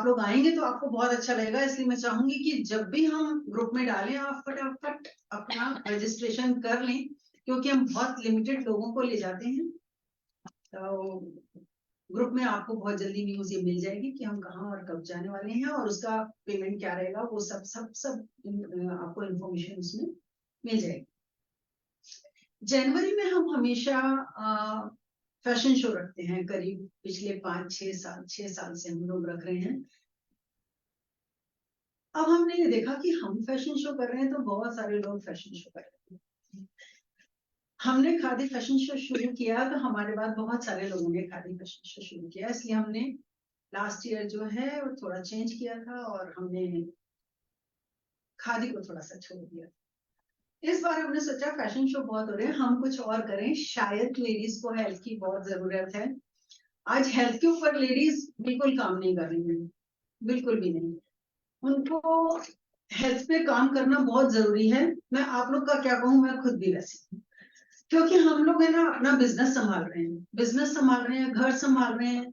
आप लोग आएंगे तो आपको बहुत अच्छा लगेगा। इसलिए मैं चाहूंगी कि जब भी हम ग्रुप में डालें आप फटाफट अपना रजिस्ट्रेशन कर लें, क्योंकि हम बहुत लिमिटेड लोगों को ले जाते हैं। तो ग्रुप में आपको बहुत जल्दी न्यूज ये मिल जाएगी कि हम कहाँ और कब जाने वाले हैं, और उसका पेमेंट क्या रहेगा, वो सब आपको इन्फॉर्मेशन उसमें मिल जाएगी। जनवरी में हम हमेशा फैशन शो रखते हैं, करीब पिछले 6 साल से हम लोग रख रहे हैं। अब हमने ये देखा कि हम फैशन शो कर रहे हैं तो बहुत सारे लोग फैशन शो कर रहे हैं। हमने खादी फैशन शो शुरू किया तो हमारे बाद बहुत सारे लोगों ने खादी फैशन शो शुरू किया, इसलिए हमने लास्ट ईयर जो है वो थोड़ा चेंज किया था और हमने खादी को थोड़ा सा छोड़ दिया। इस बार हमने सोचा फैशन शो बहुत हो रहे हैं, हम कुछ और करें। शायद लेडीज को हेल्थ की बहुत जरूरत है। आज हेल्थ के ऊपर लेडीज बिल्कुल काम नहीं कर रही हैं, बिल्कुल भी नहीं। उनको हेल्थ पे काम करना बहुत जरूरी है। मैं आप लोग का क्या कहूँ, मैं खुद भी वैसी, क्योंकि हम लोग है ना अपना बिजनेस संभाल रहे हैं, घर संभाल रहे हैं,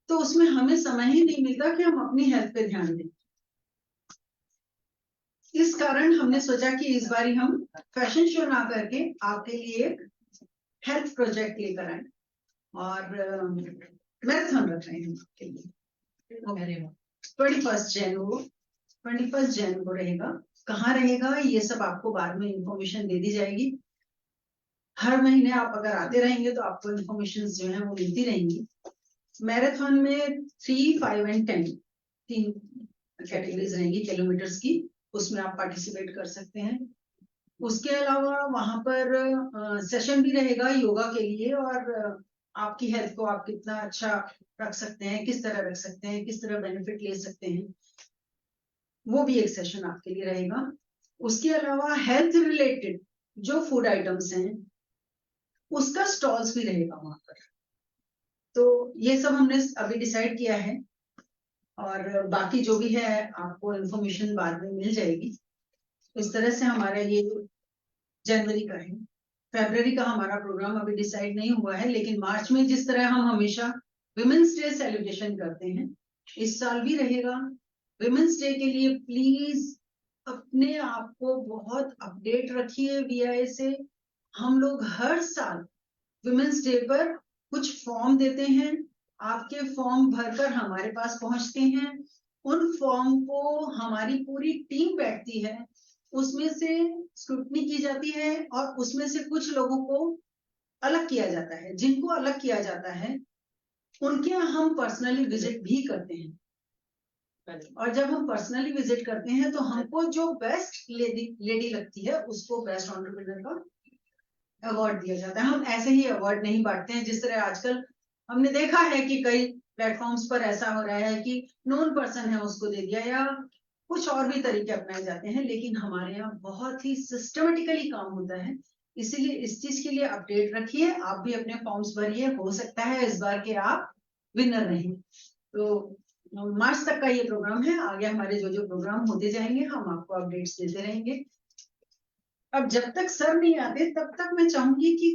तो उसमें हमें समय ही नहीं मिलता कि हम अपनी हेल्थ पे ध्यान दें। इस कारण हमने सोचा कि इस बार हम फैशन शो ना करके आपके लिए एक हेल्थ प्रोजेक्ट लेकर आए और मैराथन रख रहे हैं आपके लिए। 21 जैन को रहेगा। कहाँ रहेगा ये सब आपको बाद में इंफॉर्मेशन दे दी जाएगी। हर महीने आप अगर आते रहेंगे तो आपको इंफॉर्मेशन जो है वो मिलती रहेंगी। मैराथन में 3, 5 एंड 10 3 कैटेगरीज रहेंगी किलोमीटर्स की, उसमें आप पार्टिसिपेट कर सकते हैं। उसके अलावा वहां पर सेशन भी रहेगा योगा के लिए, और आपकी हेल्थ को आप कितना अच्छा रख सकते हैं, किस तरह रख सकते हैं, किस तरह बेनिफिट ले सकते हैं, वो भी एक सेशन आपके लिए रहेगा। उसके अलावा हेल्थ रिलेटेड जो फूड आइटम्स हैं उसका स्टॉल्स भी रहेगा वहां पर। तो ये सब हमने अभी डिसाइड किया है, और बाकी जो भी है आपको इंफॉर्मेशन बाद में मिल जाएगी। इस तरह से हमारा ये जनवरी का है। फरवरी का हमारा प्रोग्राम अभी डिसाइड नहीं हुआ है, लेकिन मार्च में जिस तरह हम हमेशा विमेंस डे सेलिब्रेशन करते हैं इस साल भी रहेगा। विमेंस डे के लिए प्लीज अपने आप को बहुत अपडेट रखिए VIA से। हम लोग हर साल विमेंस डे पर कुछ फॉर्म देते हैं, आपके फॉर्म भरकर हमारे पास पहुंचते हैं। उन फॉर्म को हमारी पूरी टीम बैठती है, उसमें से स्क्रूटनी की जाती है और उसमें से कुछ लोगों को अलग किया जाता है। जिनको अलग किया जाता है उनके यहाँ हम पर्सनली विजिट भी करते हैं, और जब हम पर्सनली विजिट करते हैं तो हमको जो बेस्ट लेडी लगती है उसको बेस्ट एंटरप्रेन्योर का अवार्ड दिया जाता है। हम ऐसे ही अवार्ड नहीं बांटते हैं जिस तरह आजकल हमने देखा है कि कई प्लेटफॉर्म्स पर ऐसा हो रहा है कि नोन पर्सन है उसको दे दिया, या कुछ और भी तरीके अपनाए जाते हैं। लेकिन हमारे यहाँ बहुत ही सिस्टमेटिकली काम होता है, इसीलिए इस चीज के लिए अपडेट रखिए। आप भी अपने फॉर्म्स भरिए, हो सकता है इस बार के आप विनर रहें। तो मार्च तक का ये प्रोग्राम है, आगे हमारे जो जो प्रोग्राम होते जाएंगे हम आपको अपडेट्स देते रहेंगे। अब जब तक सर नहीं आते तब तक मैं चाहूंगी कि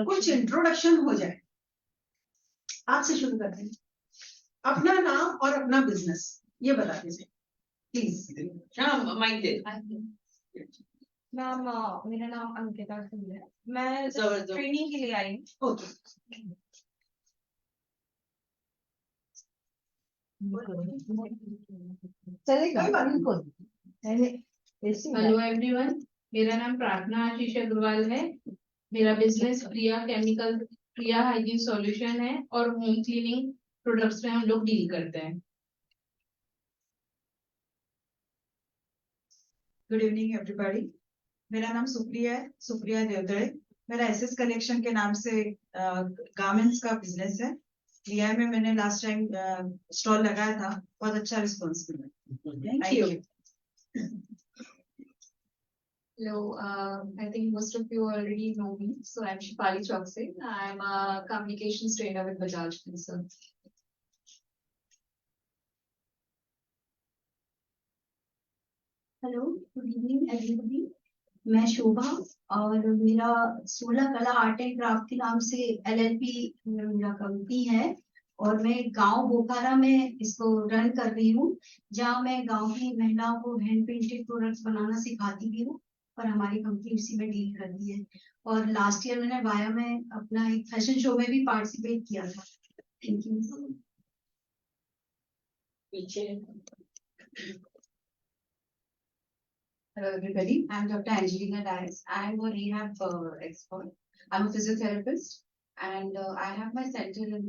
कुछ इंट्रोडक्शन हो जाए। आपसे शुरू करते हैं, अपना नाम और अपना बिजनेस ये बता दीजिए प्लीज। हाँ माइक दे। मैम मेरा नाम अंकिता सिंह है, मैं ट्रेनिंग के लिए आई हूँ। ओके, चलेगा बिल्कुल। हेलो एवरीवन, मेरा नाम प्रार्थना आशीष अग्रवाल है। मेरा बिजनेस प्रिया हाइजीन सॉल्यूशन है और होम क्लीनिंग प्रोडक्ट्स में हम लोग डील करते हैं। गुड इवनिंग एवरीबॉडी, मेरा नाम सुप्रिया देवतड़े। मेरा SS कलेक्शन के नाम से गारमेंट्स का बिजनेस है। VI में मैंने लास्ट टाइम स्टॉल लगाया था, बहुत अच्छा रिस्पॉन्स मिला। Thank you. Hello, I think most of you already know me. So I'm Shipali Chokse. I'm a communications trainer with Bajaj Finserv. Hello, good evening everybody. मैं शोभा और मेरा 16 कला आर्ट एंड क्राफ्ट के नाम से LLP मेरा company है। और मैं गांव बोकारा में इसको रन कर रही हूँ, जहाँ मैं गांव की महिलाओं को हैंड पेंटेड प्रोडक्ट्स बनाना सिखाती भी हूँ, और हमारी कंपनी उसी में डील करती है। और लास्ट ईयर मैंने वाया में अपना एक फैशन शो में भी पार्टिसिपेट किया था। Thank you. Hello everybody, I'm Dr. Angelina Dias. I'm a rehab expert. I'm a physiotherapist and I have my center in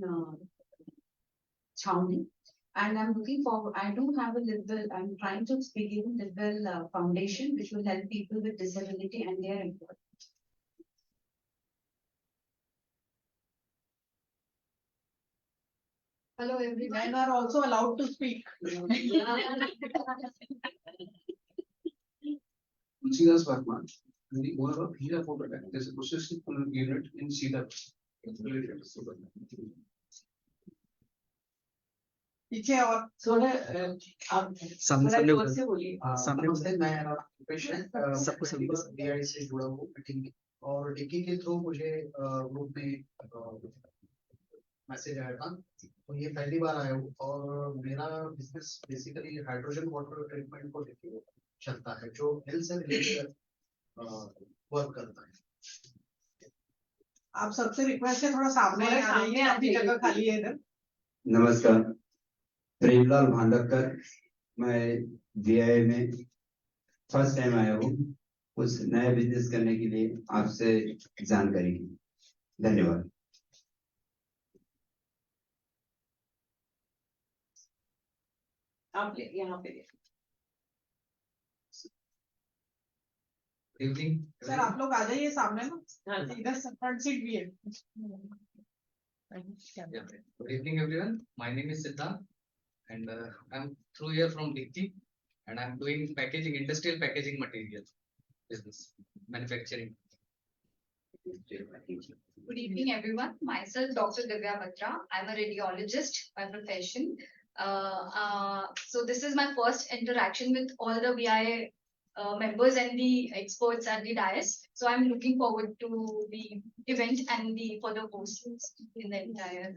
Chowdhury. And I'm looking forward, I do have a Livewell, I'm trying to begin Livewell Foundation, which will help people with disability and their employees. Hello everyone. Men are also allowed to speak. Tulsidas Verma, the owner of Hira Photobank. There's a processing unit in Cedar. पीछे और थोड़ा आप सामने थोड़ा सामने जोर से बोलिए। सामने नमस्ते, मैं पेशेंट सबको समझ DI से जुड़ा हूँ मीटिंग और डिकी के थ्रू मुझे ग्रुप में मैसेज आया था। तो ये पहली बार आया हूँ और मेरा business basically hydrogen water treatment को लेकर चलता है, जो हेल्थ से रिलेटेड वर्क करता है। आप सबसे रिक्वेस्ट है थोड़ा सामने आ जाइए, आपकी जगह खाली है इधर। नमस्कार, प्रेमलाल भांडवकर, मैं DI में फर्स्ट टाइम आया हूँ कुछ नया बिजनेस करने के लिए आपसे जानकारी की। धन्यवाद। आप यहाँ पे इवनिंग सर आप लोग आ जाइए सामने ना, हाँ इधर फ्रंट सीट भी है। Good evening, everyone. My name is Siddharth, and I'm through here from Dikti, and I'm doing packaging, industrial packaging material business, manufacturing. Good evening, everyone. Myself, Dr. Divya Batra. I'm a radiologist by profession. So this is my first interaction with all the VI members and the experts at the dais. So I'm looking forward to the event and the further posts in the entire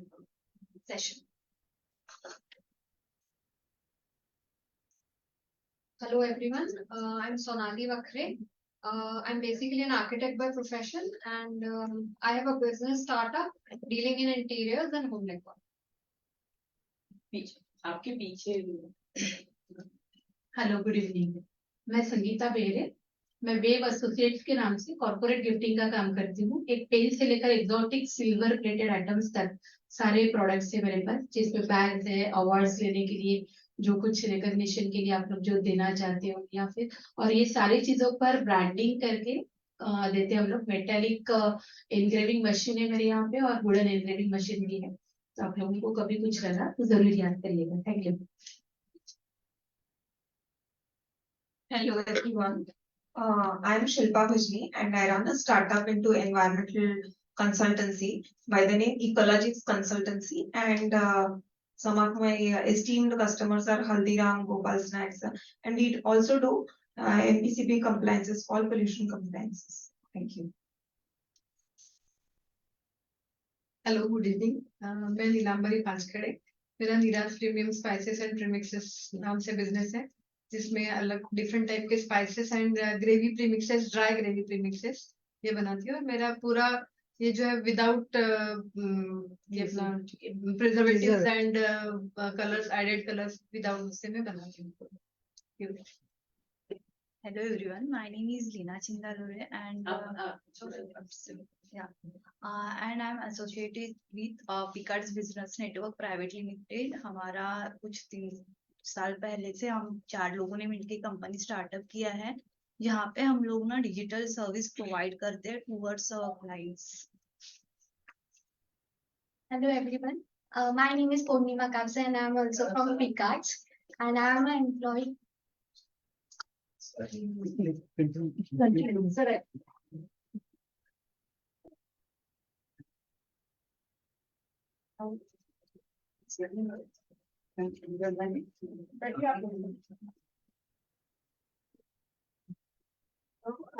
session. Hello, everyone. I'm Sonali Vakre. I'm basically an architect by profession, and I have a business startup dealing in interiors and home decor. आपके पीछे hello good evening, मैं संगीता बेरे। मैं web associates के नाम से corporate gifting का काम करती हूँ। एक पेन से लेकर एक्सोटिक सिल्वर प्लेटेड आइटम्स तक सारे प्रोडक्ट्स है मेरे पास, जिसमें बैग्स है, अवार्ड्स लेने के लिए जो कुछ रिकॉग्निशन के लिए आप लोग जो देना चाहते हो या फिर, और ये सारी चीजों पर ब्रांडिंग करके देते हैं हम लोग। मेटेलिक एनग्रेविंग मशीन है मेरे यहाँ पे और वुडन एनग्रेविंग मशीन भी है, तो आप लोगों को कभी कुछ लगा तो जरूर याद करिएगा। Thank you. Hello everyone. I'm Shilpa Bhajni and I run a startup into environmental consultancy by the name Ecologics Consultancy, and some of my esteemed customers are Haldiram, Gopal Snacks, and we also do MPCB compliances, all pollution compliances. Thank you. Hello good evening, मैं नीलांबरी पांचखड़े। मेरा Neeraj premium spices and premixes नाम से business है, जिसमें अलग different type के spices and gravy premixes, dry gravy premixes ये बनाती हूँ। और मेरा पूरा ये जो है विदाउट ये अपना preservatives and colours, added colours, without उससे मैं बनाती हूँ। Hello everyone, my name is Leena Chindalore and and I'm associated with Picard's Business Network Private Limited. हमारा कुछ 3 साल पहले से हम 4 लोगों ने मिलकर कंपनी स्टार्टअप किया है, जहाँ पे हम लोग ना डिजिटल सर्विस प्रोवाइड करते हैं towards our clients. Hello everyone, my name is Purnima Kapse and I am also from Picards and I am an employee.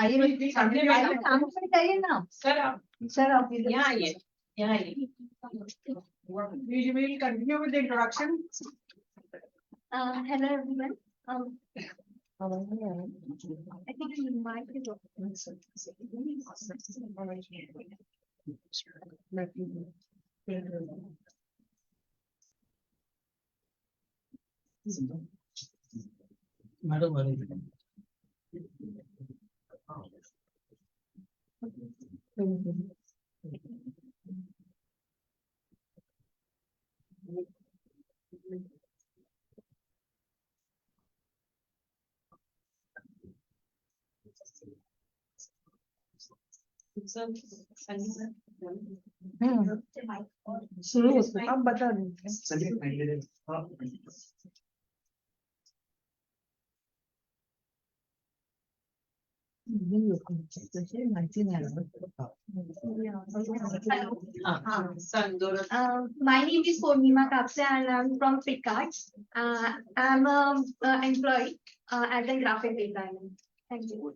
आइए सामने काम करिए ना सर, आप Sir, आप यहाँ आइए, यहाँ आइए। We will continue with the introduction. Hello everyone. I think my शुरू होता है, आप बता दीजिए। My name is Purnima Kapse and I'm from Picards. I'm a employee as a graphic designer. Thank you.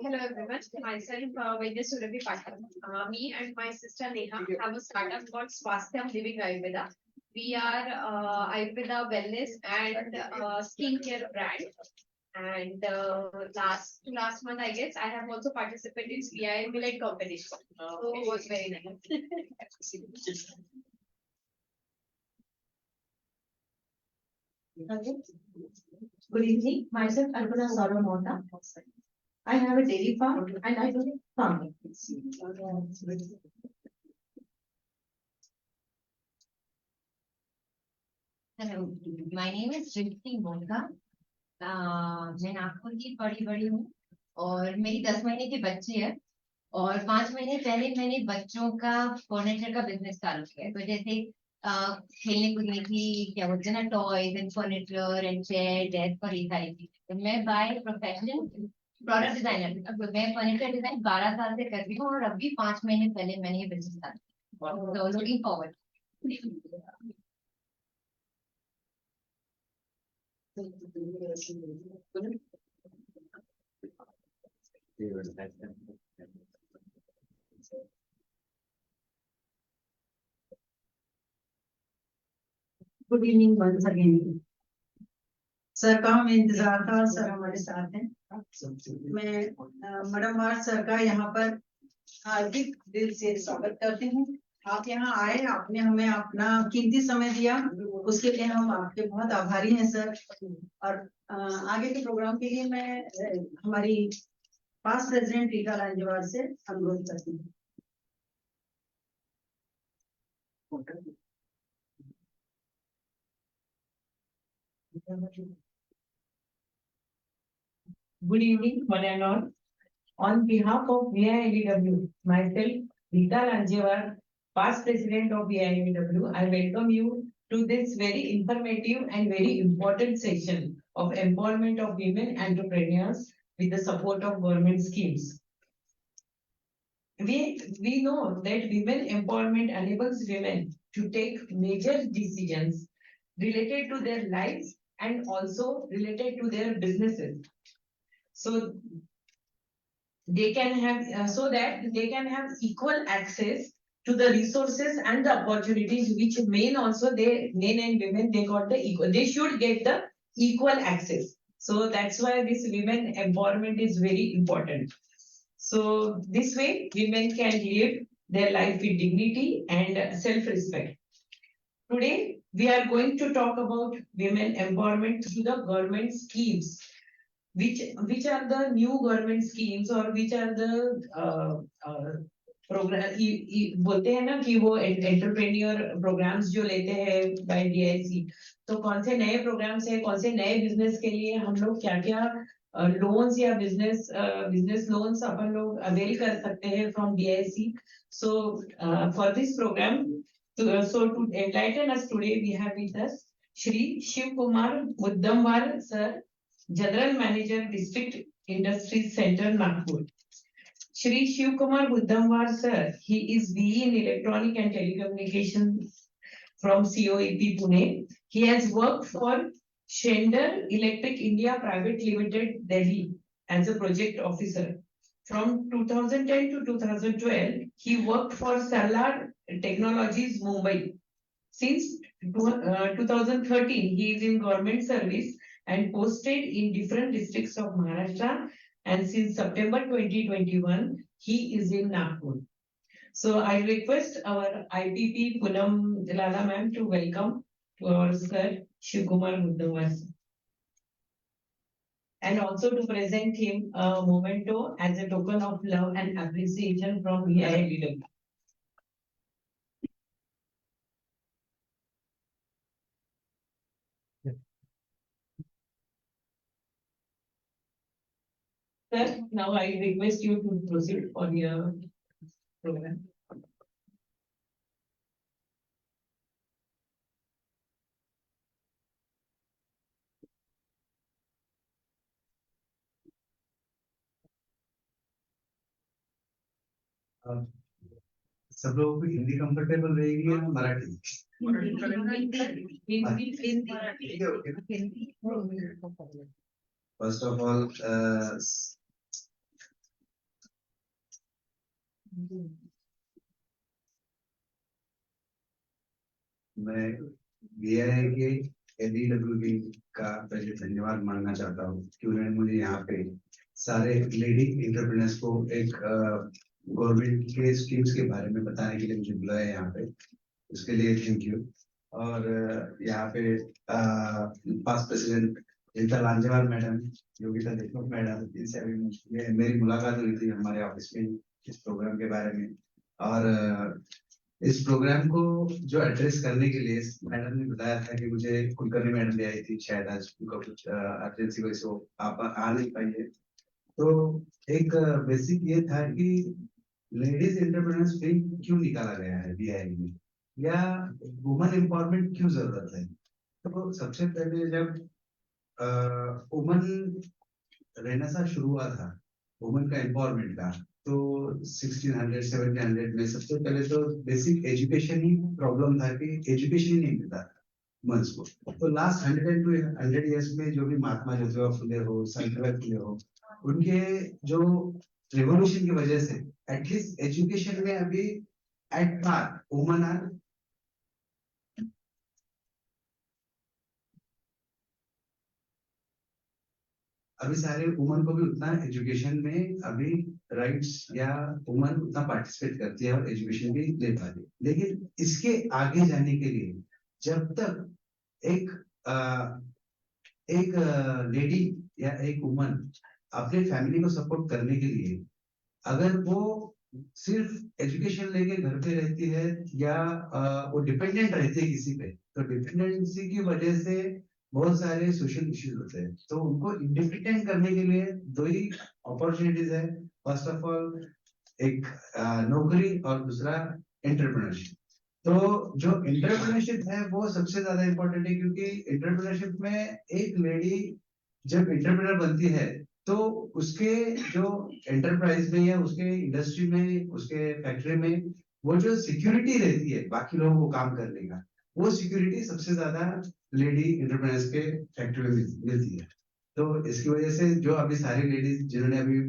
Hello everyone, myself Vaidya Surabhi Pathak. Me and my sister Neha have a startup called Swastham Living Ayurveda. We are Ayurveda wellness and skincare brand. And last month, I guess, I have also participated in VI Millet competition. So it was very nice. Good evening. Myself Arpana Saramota. I have a dairy farm and I do farming. Hello, my name is Ripti Monka. मैं नागपुर की बड़ी हूँ और मेरी 10 महीने के बच्चे हैं और 5 महीने पहले मैंने बच्चों का फर्नीचर का बिजनेस चालू किया। तो जैसे खेलने कूदने की क्या बोलते हैं ना, toys and furniture and chair desk और ये सारी चीजें। तो मैं बाय प्रोफेशन प्रोडक्ट डिजाइनर, मैं फर्नीचर डिजाइन 12 साल से कर रही हूँ और अभी 5 महीने पहले मैंने ये बिजनेस चालू किया। तो looking forward. Good evening once again. Sir का हमें इंतजार था, सर हमारे साथ हैं। मैं मैडम वार सर का यहाँ पर हार्दिक दिल से स्वागत करती हूँ। आप यहाँ आए, आपने हमें अपना कीमती समय दिया, उसके लिए हम आपके बहुत आभारी हैं सर। और आगे के प्रोग्राम के लिए मैं हमारी पास्ट प्रेसिडेंट रीता लांजेवार से अनुरोध करती हूँ। Good evening, one and all. On behalf of VILEW, myself, Rita Lanjevar, past president of VILEW, I welcome you to this very informative and very important session of empowerment of women entrepreneurs with the support of government schemes. We know that women empowerment enables women to take major decisions related to their lives and also related to their businesses. So they can have so that they can have equal access to the resources and the opportunities which men and women they should get the equal access. So that's why this women empowerment is very important. So this way women can live their life with dignity and self-respect. Today we are going to talk about women empowerment through the government schemes. Which are the new government schemes or which are the program बोलते हैं ना कि वो entrepreneur programmes जो लेते हैं bye DIC, तो कौन से नए प्रोग्राम्स है, कौन से नए बिजनेस के लिए हम लोग क्या लोन्स या बिजनेस लोन्स अपन लोग अवेल कर सकते हैं from DIC. So for this program, so to enlighten us today we have with us Shri Shiv Kumar Muddamwar sir, General Manager, District Industries Center, Nagpur. Shri Shiv Kumar Muddamwar sir, he is BE in Electronic and Telecommunications from COEP Pune. He has worked for Schneider Electric India Private Limited, Delhi as a project officer. From 2010 to 2012, he worked for Salar Technologies, Mumbai. Since 2013, he is in government service and posted in different districts of Maharashtra. And since September 2021, he is in Nagpur. So I request our IPP Poonam Lala ma'am to welcome to our sir Shivkumar Muddamwar. And also to present him a memento as a token of love and appreciation from VILW. Sir, now I request you to proceed for your program. सब लोगों को Hindi comfortable रहेगी या Marathi? First of all मैं VIA के LEWB का पहले धन्यवाद मानना चाहता हूँ कि उन्होंने मुझे यहाँ पे सारे लेडी एंटरप्रेन्योर्स को एक गवर्नमेंट के स्कीम्स के बारे में बताने के लिए मुझे बुलाया यहाँ पे, उसके लिए थैंक यू। और यहाँ पे past president Rita Langewal madam, Yogita Deshmukh madam, इनसे अभी मेरी मुलाकात हुई थी हमारे ऑफिस में इस प्रोग्राम के बारे में। और इस प्रोग्राम को जो एड्रेस करने के लिए मैडम ने बताया था कि मुझे कुलकर्णी मैडम भी आई थी, शायद आज उनका कुछ अर्जेंसी वजह से आप आ नहीं पाइए। तो एक बेसिक ये था कि लेडीज एंटरप्रेन्योर्स स्कीम क्यों निकाला गया है VIA में, या वुमन एम्पावरमेंट क्यों जरूरत है। तो सबसे पहले जब वुमन रेनेसां शुरू हुआ था वुमन का एम्पावरमेंट का, तो 1600 1700 में सबसे पहले तो बेसिक एजुकेशन ही प्रॉब्लम था कि एजुकेशन ही नहीं मिलता था वुमेन्स को। तो लास्ट 100 to 100 इयर्स में जो भी महात्मा ज्योतिबा फुले हो, सावित्रीबाई फुले हो, उनके जो रेवोल्यूशन की वजह से एटलीस्ट एजुकेशन में अभी एट पार वुमन आर। अभी सारे वुमन को भी उतना एजुकेशन में अभी राइट्स या वुमन उतना पार्टिसिपेट करती है और एजुकेशन भी ले पाती है। लेकिन इसके आगे जाने के लिए जब तक एक लेडी या एक वुमन अपने फैमिली को सपोर्ट करने के लिए अगर वो सिर्फ एजुकेशन लेके घर पे रहती है या वो डिपेंडेंट रहती है किसी पे, तो डिपेंडेंसी की वजह से बहुत सारे सोशल इश्यूज होते हैं। तो उनको इंडिपेंडेंट करने के लिए दो ही अपॉर्चुनिटीज है, फर्स्ट ऑफ ऑल एक नौकरी और दूसरा एंटरप्रेन्योरशिप। तो जो एंटरप्रेन्योरशिप है वो सबसे ज्यादा इंपॉर्टेंट है, क्योंकि एंटरप्रेन्योरशिप में एक लेडी जब एंटरप्रेन्योर बनती है तो उसके जो एंटरप्राइज में या उसके इंडस्ट्री में, उसके फैक्ट्री में वो जो सिक्योरिटी रहती है बाकी लोगों को काम करने का, वो सिक्योरिटी सबसे ज्यादा लेडी एंटरप्रेन्योर्स के फैक्ट्री में मिलती है। तो इसकी वजह से जो अभी सारी लेडीज जिन्होंने अभी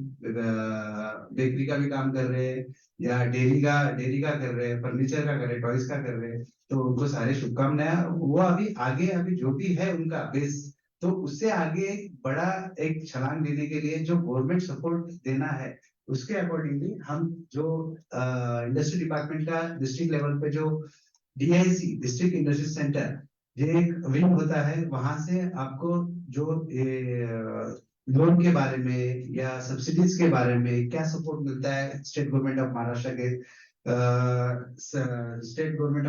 बेकरी का भी काम कर रहे हैं या डेयरी का कर रहे हैं, फर्नीचर का कर रहे हैं, टॉयज का कर रहे हैं, तो उनको सारे शुभकामनाएं। वो अभी जो भी है उनका बेस, तो उससे आगे बड़ा एक छलांग देने के लिए जो गवर्नमेंट सपोर्ट देना है उसके अकॉर्डिंगली हम जो इंडस्ट्री डिपार्टमेंट का डिस्ट्रिक्ट लेवल पे जो DIC डिस्ट्रिक्ट इंडस्ट्री सेंटर ये एक विंग होता है, वहां से आपको जो लोन के बारे में या सब्सिडीज के बारे में क्या सपोर्ट मिलता है स्टेट गवर्नमेंट ऑफ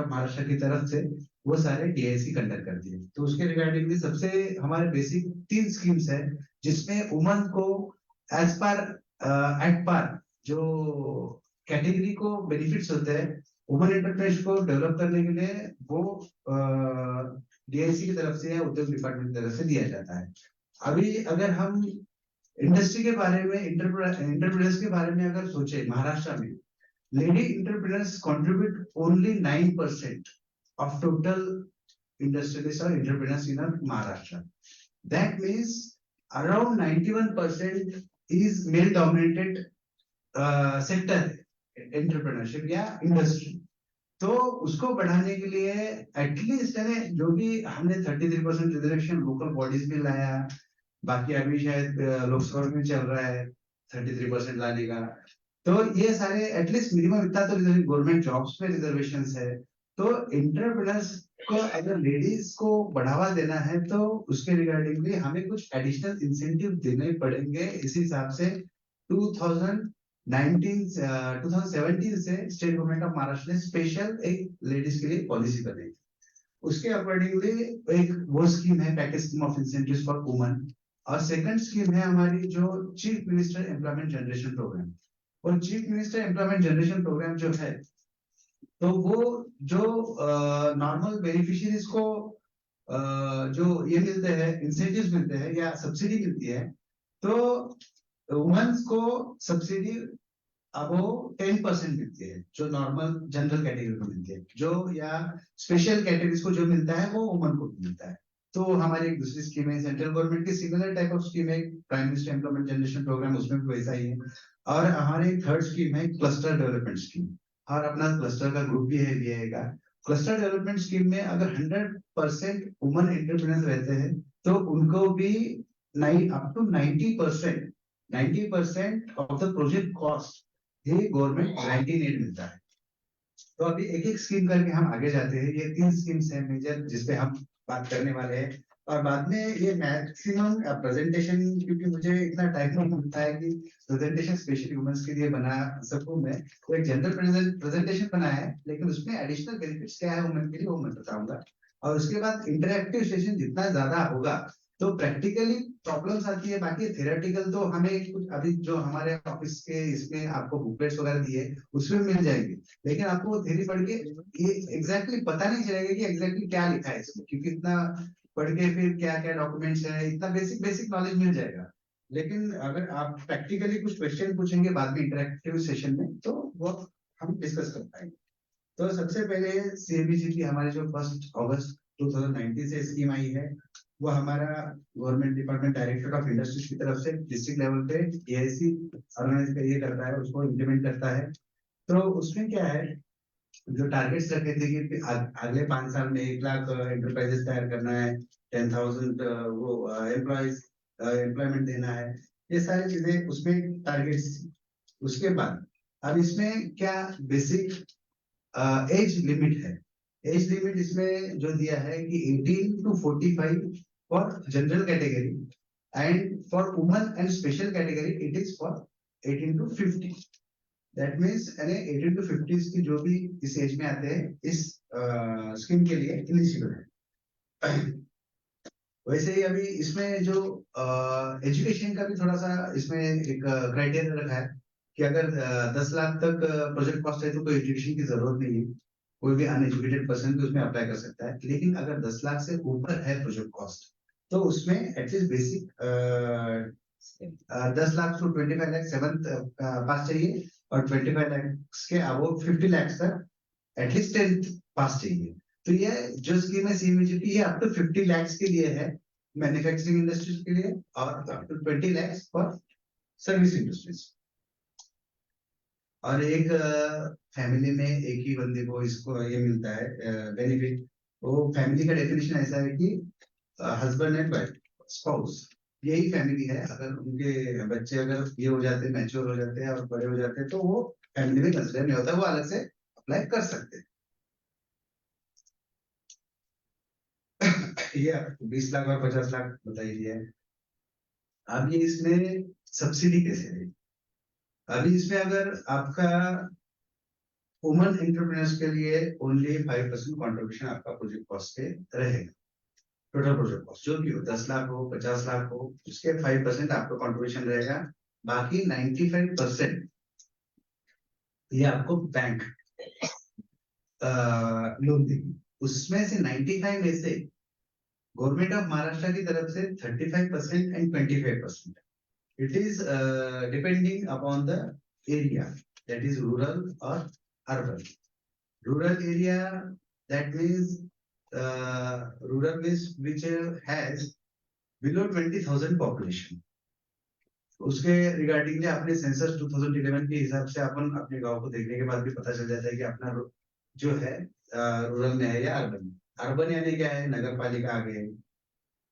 महाराष्ट्र की तरफ से, वो सारे DIC कंडक्ट करती है। तो उसके रिगार्डिंग सबसे हमारे बेसिक 3 स्कीम्स है जिसमें वुमन को एज पर एट पार जो कैटेगरी को बेनिफिट्स होते हैं वुमन एंटरप्रेन्योरशिप को डेवलप करने के लिए वो DIC की तरफ से या उद्योग डिपार्टमेंट की तरफ से दिया जाता है। अभी अगर हम इंडस्ट्री के बारे में, एंटरप्रेन्योर्स के बारे में अगर सोचे, महाराष्ट्र में lady entrepreneurs contribute only 9% of total industrialists or entrepreneurs in Maharashtra. That means around 91% is male dominated sector है एंटरप्रेन्योरशिप या इंडस्ट्री, तो उसको बढ़ाने के लिए एटलीस्ट जो भी हमने 33% रिजर्वेशन लोकल बॉडीज में लाया, बाकी अभी शायद लोकसभा में चल रहा है 33% लाने का, तो ये सारे एटलीस्ट मिनिमम इतना तो गवर्नमेंट जॉब्स में रिजर्वेशन है। तो एंटरप्रेन्योर्स को अगर लेडीज को बढ़ावा देना है तो उसके रिगार्डिंग भी हमें कुछ एडिशनल इंसेंटिव देने पड़ेंगे। इस हिसाब से 2017 से स्टेट गवर्नमेंट ऑफ महाराष्ट्र ने स्पेशल एक लेडीज के लिए पॉलिसी बनाई। उसके अकॉर्डिंगली एक वो स्कीम है package scheme of incentives for women, और सेकंड स्कीम है हमारी जो chief minister employment generation programme. और chief minister employment generation programme जो है, तो वो जो नॉर्मल बेनिफिशियरीज को जो ये मिलते हैं, इंसेंटिव्स मिलते हैं या सब्सिडी मिलती है, तो वुमेन्स को सब्सिडी अब वो 10% मिलती है जो नॉर्मल जनरल कैटेगरी को मिलती है, जो या स्पेशल कैटेगरीज को जो मिलता है वो वुमेन को मिलता है। तो हमारी एक दूसरी स्कीम है सेंट्रल गवर्नमेंट की सिमिलर टाइप ऑफ स्कीम है prime minister employment generation programme, उसमें भी वैसा ही है। और हमारी थर्ड स्कीम है क्लस्टर डेवलपमेंट स्कीम, और अपना क्लस्टर का ग्रुप भी है VIA का। क्लस्टर डेवलपमेंट स्कीम में अगर 100% वुमेन एंटरप्रेन्योर्स रहते हैं तो उनको भी up to 90% of the project cost ये गवर्नमेंट गारंटी रेट मिलता है। तो अभी एक एक स्कीम करके हम आगे जाते हैं। ये 3 स्कीम्स हैं मेजर जिसपे हम बात करने वाले हैं, और बाद में ये मैक्सिमम प्रेजेंटेशन, क्योंकि मुझे इतना टाइम नहीं मिलता है कि प्रेजेंटेशन स्पेशली वुमेन्स के लिए बना सकूं मैं, तो एक जनरल प्रेजेंटेशन बनाया है, लेकिन उसमें एडिशनल बेनिफिट्स क्या है वुमेन के लिए वो मैं बताऊंगा। और उसके बाद इंटरेक्टिव सेशन जितना ज्यादा होगा तो प्रैक्टिकली प्रॉब्लम्स आती है, बाकी थ्योरेटिकल तो हमें कुछ अभी जो हमारे ऑफिस के इसमें आपको बुकलेट्स वगैरह दिए उसमें मिल जाएंगे, लेकिन आपको थ्योरी पढ़ के ये एग्जैक्टली पता नहीं चलेगा कि एग्जैक्टली क्या लिखा है इसमें, क्योंकि इतना पढ़ के फिर क्या क्या डॉक्यूमेंट्स है इतना बेसिक नॉलेज मिल जाएगा। लेकिन अगर आप प्रैक्टिकली कुछ क्वेश्चन पूछेंगे बाद में इंटरेक्टिव सेशन में तो वो हम डिस्कस कर पाएंगे। तो सबसे पहले CABG की हमारे जो 1 अगस्त 2019 से स्कीम आई है, वो हमारा government department director of industries की तरफ से डिस्ट्रिक्ट लेवल पे AIC ऑर्गेनाइज ये करता है, उसको इम्प्लीमेंट करता है। तो उसमें क्या है, जो टारगेट्स रखे थे कि अगले 5 साल में 1 लाख एंटरप्राइजेस तैयार करना है, 10,000 वो एम्प्लॉयमेंट देना है, ये सारी चीजें उसमें टारगेट्स थी। उसके बाद अब इसमें क्या बेसिक एज लिमिट है। एज लिमिट इसमें जो दिया है कि 18 to 45 for general category, and for women and special category it is for 18 to 50। That means 18 to 50 की जो भी इस एज में आते हैं इस स्कीम के लिए एलिजिबल है। वैसे ही अभी इसमें जो एजुकेशन का भी थोड़ा सा इसमें एक क्राइटेरिया रखा है कि अगर 10 लाख तक प्रोजेक्ट कॉस्ट है तो कोई एजुकेशन की जरूरत नहीं है, कोई भी अनएजुकेटेड पर्सन भी उसमें अप्लाई कर सकता है। लेकिन अगर 10 लाख से ऊपर है प्रोजेक्ट कॉस्ट तो उसमें at least basic 10 lakh to 25 lakh 7th pass चाहिए, और 25 लाख के अबव 50 लाख तक एटलीस्ट 10th पास चाहिए। तो ये जो स्कीम है CABG की, ये अप टू 50 लाख के लिए है मैन्युफैक्चरिंग इंडस्ट्रीज के लिए, और up to 20 lakh for service industries. और एक फैमिली में एक ही बंदे को इसको ये मिलता है बेनिफिट। वो फैमिली का डेफिनेशन ऐसा है कि हस्बैंड एंड वाइफ स्पाउस, यही फैमिली है। अगर उनके बच्चे अगर ये हो जाते हैं, मैच्योर हो जाते हैं और बड़े हो जाते हैं तो वो फैमिली में कंसिडर नहीं होता, वो अलग से अप्लाई कर सकते हैं। ये 20 लाख और 50 लाख बताई दिया है। अब ये इसमें सब्सिडी कैसे है? अभी इसमें अगर आपका वुमेन एंटरप्रेन्योर्स के लिए ओनली 5% कंट्रीब्यूशन आपका प्रोजेक्ट कॉस्ट पे रहेगा। टोटल प्रोजेक्ट कॉस्ट जो भी हो, 10 लाख हो 50 लाख हो, उसके 5% आपका कंट्रीब्यूशन रहेगा। बाकी 95% ये आपको बैंक लोन देगी। उसमें से 95 में से गवर्नमेंट ऑफ महाराष्ट्र की तरफ से 35% and 25%। It is depending upon the area, that is rural or urban. Rural area, that means rural means which has below 20,000 population. उसके रिगार्डिंग अपने सेंसस 2011 के हिसाब से अपन अपने गांव को देखने के बाद भी पता चल जाता है कि अपना जो है रूरल में है या अर्बन। अर्बन यानी क्या है, नगर पालिका आ गए,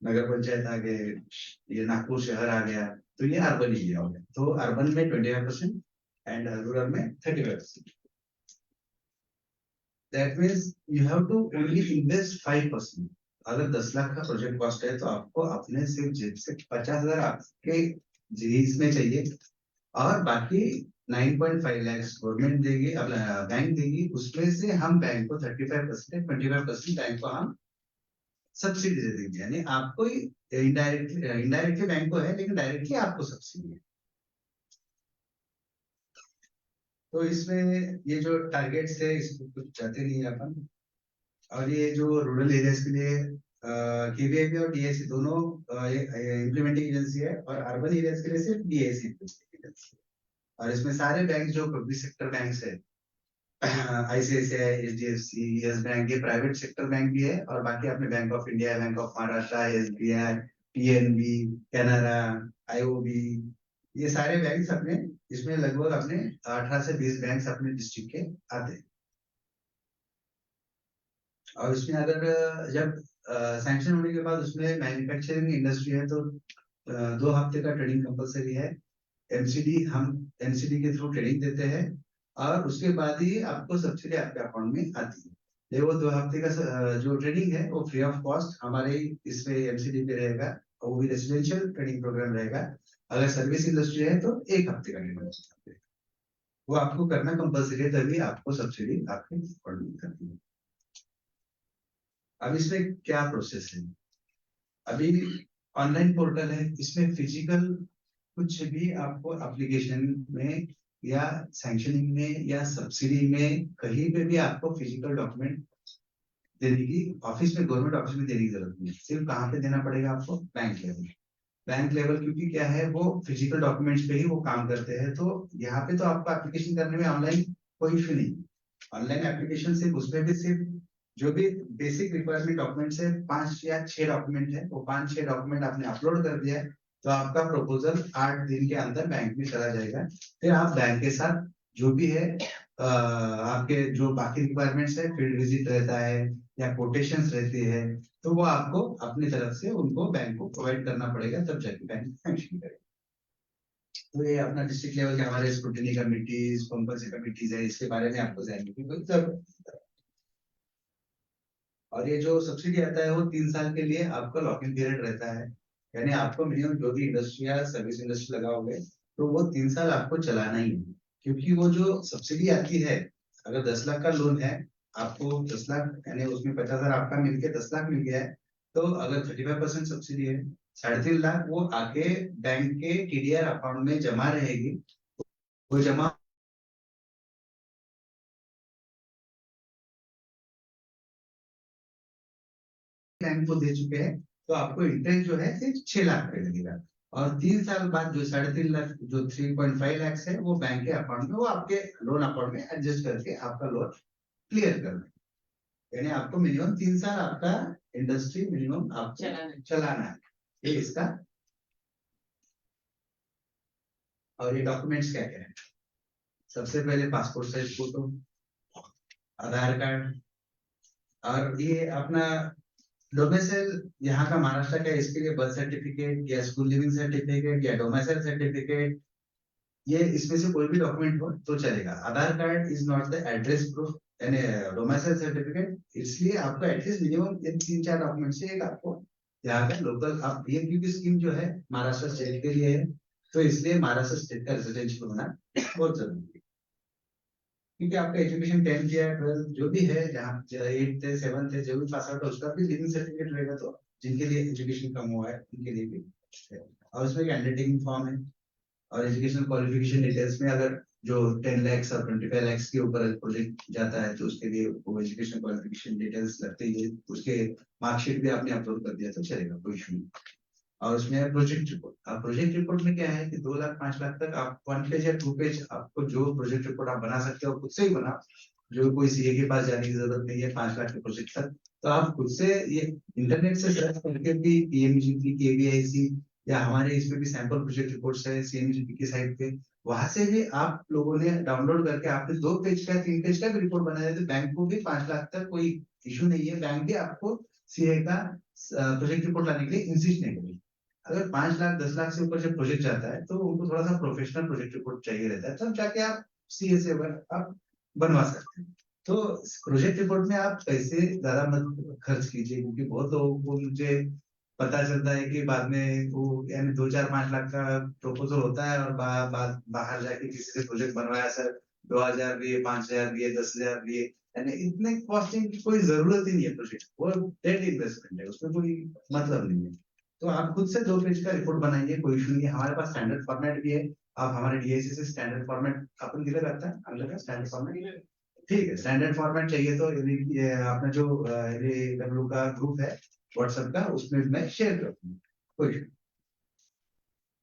नगर पंचायत आ गए, ये नागपुर शहर आ गया, तो ये अर्बन एरिया हो गया। तो अर्बन में 25% एंड रूरल में 35%। That means you have to only invest 5%। अगर 10 लाख का प्रोजेक्ट कॉस्ट है तो आपको अपने सिर्फ जेब से 50,000 आपके जीज में चाहिए, और बाकी 9.5 लाख गवर्नमेंट देगी, अब बैंक देगी। उसमें से हम बैंक को 35%, 25% बैंक को हम सब्सिडी दे देंगे। यानी आपको इनडायरेक्टली बैंक को है, लेकिन डायरेक्टली आपको सब्सिडी है। तो इसमें ये जो टारगेट्स है इसको कुछ चाहते नहीं है अपन। और ये जो रूरल एरियाज के लिए केवीआईबी और डीआईसी दोनों इम्प्लीमेंटिंग एजेंसी है, और अर्बन एरियाज के लिए सिर्फ डीआईसी एजेंसी है। और इसमें सारे बैंक जो पब्लिक सेक्टर बैंक है, आईसीआईसीआई, एचडीएफसी, यस बैंक, ये प्राइवेट सेक्टर बैंक भी है, और बाकी अपने bank of India, bank of Maharashtra, SBI, PNB, Canara, IOB, ये सारे बैंक अपने इसमें लगभग अपने 18 से 20 बैंक अपने डिस्ट्रिक्ट के आते हैं। और इसमें अगर जब सैंक्शन होने के बाद उसमें मैन्युफैक्चरिंग इंडस्ट्री है तो 2 हफ्ते का ट्रेनिंग कंपलसरी है। हम एमसीडी के थ्रू ट्रेनिंग देते हैं, और उसके बाद ही आपको सब्सिडी आपके अकाउंट में आती है। ये वो 2 हफ्ते का जो ट्रेनिंग है वो फ्री ऑफ कॉस्ट हमारे इसमें एमसीडी पे रहेगा, और वो भी रेसिडेंशियल ट्रेनिंग प्रोग्राम रहेगा। अगर सर्विस इंडस्ट्री है तो 1 हफ्ते का ट्रेनिंग वो आपको करना कंपलसरी है, तभी आपको सब्सिडी आपके अकाउंट में करती है। अब इसमें क्या प्रोसेस है? अभी ऑनलाइन पोर्टल है, इसमें फिजिकल कुछ भी आपको एप्लीकेशन में या सैंक्शनिंग में या सब्सिडी में कहीं पे भी आपको फिजिकल डॉक्यूमेंट देने की ऑफिस में, गवर्नमेंट ऑफिस में देने की जरूरत नहीं है। सिर्फ कहाँ पे देना पड़ेगा आपको? Bank level. बैंक लेवल क्योंकि क्या है, वो फिजिकल डॉक्यूमेंट्स पे ही वो काम करते हैं। तो यहाँ पे तो आपको एप्लीकेशन करने में ऑनलाइन कोई इश्यू नहीं। ऑनलाइन एप्लीकेशन सिर्फ उसमें भी सिर्फ जो भी बेसिक रिक्वायरमेंट डॉक्यूमेंट्स है, 5 या 6 डॉक्यूमेंट है, वो 5-6 डॉक्यूमेंट आपने अपलोड कर दिया है तो आपका प्रपोजल 8 दिन के अंदर बैंक में चला जाएगा। फिर आप बैंक के साथ जो भी है आपके जो बाकी रिक्वायरमेंट्स है, फील्ड विजिट रहता है या कोटेशंस रहती है, तो वो आपको अपनी तरफ से उनको बैंक को प्रोवाइड करना पड़ेगा, तब जाके बैंक सैंक्शन करेगा। तो ये अपना डिस्ट्रिक्ट लेवल के हमारे स्क्रूटिनी कमिटीज, कंपल्सरी कमिटीज है, इसके बारे में आपको जानने की कोई जरूरत नहीं। और ये जो सब्सिडी आता है वो 3 साल के लिए आपका लॉक इन पीरियड रहता है। यानी आपको मिनिमम जो भी इंडस्ट्री या सर्विस इंडस्ट्री लगाओगे तो वो 3 साल आपको चलाना ही है। क्योंकि वो जो सब्सिडी आती है, अगर 10 लाख का लोन है, आपको 10 लाख यानी उसमें 50,000 आपका मिलके 10 लाख मिल गया है, तो अगर 35% सब्सिडी है, 3.5 लाख वो आके बैंक के टीडीआर अकाउंट में जमा रहेगी। वो जमा बैंक को दे चुके हैं, तो आपको इंटरेस्ट जो है सिर्फ 6 लाख पे लगेगा। और 3 साल बाद जो 3.5 लाख, जो 3.5 लाख है, वो बैंक के अकाउंट में, वो आपके लोन अकाउंट में एडजस्ट करके आपका लोन क्लियर करना है। यानी आपको मिनिमम 3 साल आपका इंडस्ट्री मिनिमम आपको चलाना है। ये इसका। और ये डॉक्यूमेंट्स क्या क्या है? सबसे पहले पासपोर्ट साइज फोटो, आधार कार्ड, और ये अपना डोमिसाइल यहाँ का महाराष्ट्र का, इसके लिए बर्थ सर्टिफिकेट या स्कूल लिविंग सर्टिफिकेट या डोमिसाइल सर्टिफिकेट, ये इसमें से कोई भी डॉक्यूमेंट हो तो चलेगा। Aadhaar card is not the address proof, यानी डोमिसाइल सर्टिफिकेट, इसलिए आपको एटलीस्ट मिनिमम 3-4 डॉक्यूमेंट से एक आपको यहाँ का लोकल, आप ये क्योंकि स्कीम जो है महाराष्ट्र स्टेट के लिए है, तो इसलिए महाराष्ट्र स्टेट का रेजिडेंशियल होना बहुत जरूरी है। क्योंकि आपका एजुकेशन 10th या 12th जो भी है, जहाँ 8th है 7th है, जो भी पास आउट है, उसका भी लिविंग सर्टिफिकेट रहेगा। तो जिनके लिए एजुकेशन कम हुआ है उनके लिए भी है। और उसमें एक अंडरटेकिंग फॉर्म है, और एजुकेशनल क्वालिफिकेशन डिटेल्स में अगर जो 10 लाख और 25 लाख के ऊपर प्रोजेक्ट जाता है तो उसके लिए वो एजुकेशन क्वालिफिकेशन डिटेल्स लगते ही, उसके मार्कशीट भी आपने अपलोड कर दिया तो चलेगा, कोई इशू नहीं। और उसमें प्रोजेक्ट रिपोर्ट, अब प्रोजेक्ट रिपोर्ट में क्या है कि 2 लाख 5 लाख तक आप 1 पेज या 2 पेज आपको जो प्रोजेक्ट रिपोर्ट आप बना सकते हो खुद से ही बनाओ, जो कोई सीए के पास जाने की जरूरत नहीं है 5 लाख के प्रोजेक्ट तक। तो आप खुद से ये इंटरनेट से सर्च करके भी पीएमजीपी, केवीआईसी या हमारे इसमें भी सैंपल प्रोजेक्ट रिपोर्ट्स है CMGP की साइट पे, वहां से भी आप लोगों ने डाउनलोड करके आपने 2 पेज का 3 पेज का भी रिपोर्ट बनाया तो बैंक को भी 5 लाख तक कोई इशू नहीं है। बैंक भी आपको CA का प्रोजेक्ट रिपोर्ट लाने के लिए इंसिस्ट नहीं करेगी। अगर 5 लाख 10 लाख से ऊपर जब प्रोजेक्ट जाता है तो उनको थोड़ा सा प्रोफेशनल प्रोजेक्ट रिपोर्ट चाहिए रहता है, तब जाके आप CA से आप बनवा सकते हैं। तो प्रोजेक्ट रिपोर्ट में आप पैसे ज्यादा मत खर्च कीजिए, क्योंकि बहुत लोगों को मुझे पता चलता है कि बाद में वो यानी 2-4-5 लाख का प्रपोजल होता है और बाहर जाके किसी से प्रोजेक्ट बनवाया सर 2000 दिए, 5000 दिए, 10,000 दिए, यानी इतने कॉस्टिंग की कोई जरूरत ही नहीं है। प्रोजेक्ट वो डेड इन्वेस्टमेंट है, उसमें कोई मतलब नहीं है। तो आप खुद से 2 पेज का रिपोर्ट बनाइए, कोई इशू नहीं है। हमारे पास स्टैंडर्ड फॉर्मेट भी है, आप हमारे DIC से स्टैंडर्ड फॉर्मेट अपन किधर करता है, हम लोग स्टैंडर्ड फॉर्मेट, ठीक है। स्टैंडर्ड फॉर्मेट चाहिए तो ये आपने जो AW का ग्रुप है व्हाट्सएप का, उसमें मैं शेयर कर दूंगा, कोई।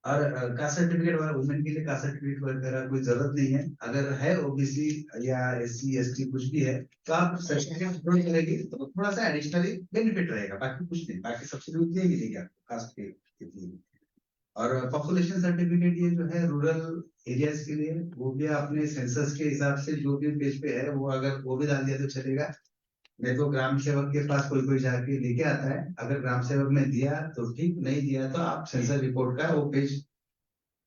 और कास्ट सर्टिफिकेट वाला वुमेन के लिए कास्ट सर्टिफिकेट वगैरह कोई जरूरत नहीं है। अगर है OBC या SC ST कुछ भी है तो आप सर्टिफिकेट अपलोड करेंगे तो थोड़ा सा एडिशनली बेनिफिट रहेगा, बाकी कुछ नहीं, बाकी सब्सिडी उतनी ही मिलेगी आपको कास्ट के। और पॉपुलेशन सर्टिफिकेट ये जो है रूरल एरियाज के लिए, वो भी आपने सेंसस के हिसाब से जो भी पेज पे है वो अगर वो भी डाल दिया तो चलेगा। नहीं तो ग्राम सेवक के पास कोई जाके लेके आता है, अगर ग्राम सेवक ने दिया तो ठीक, नहीं दिया तो आप सेंसर रिपोर्ट का वो पेज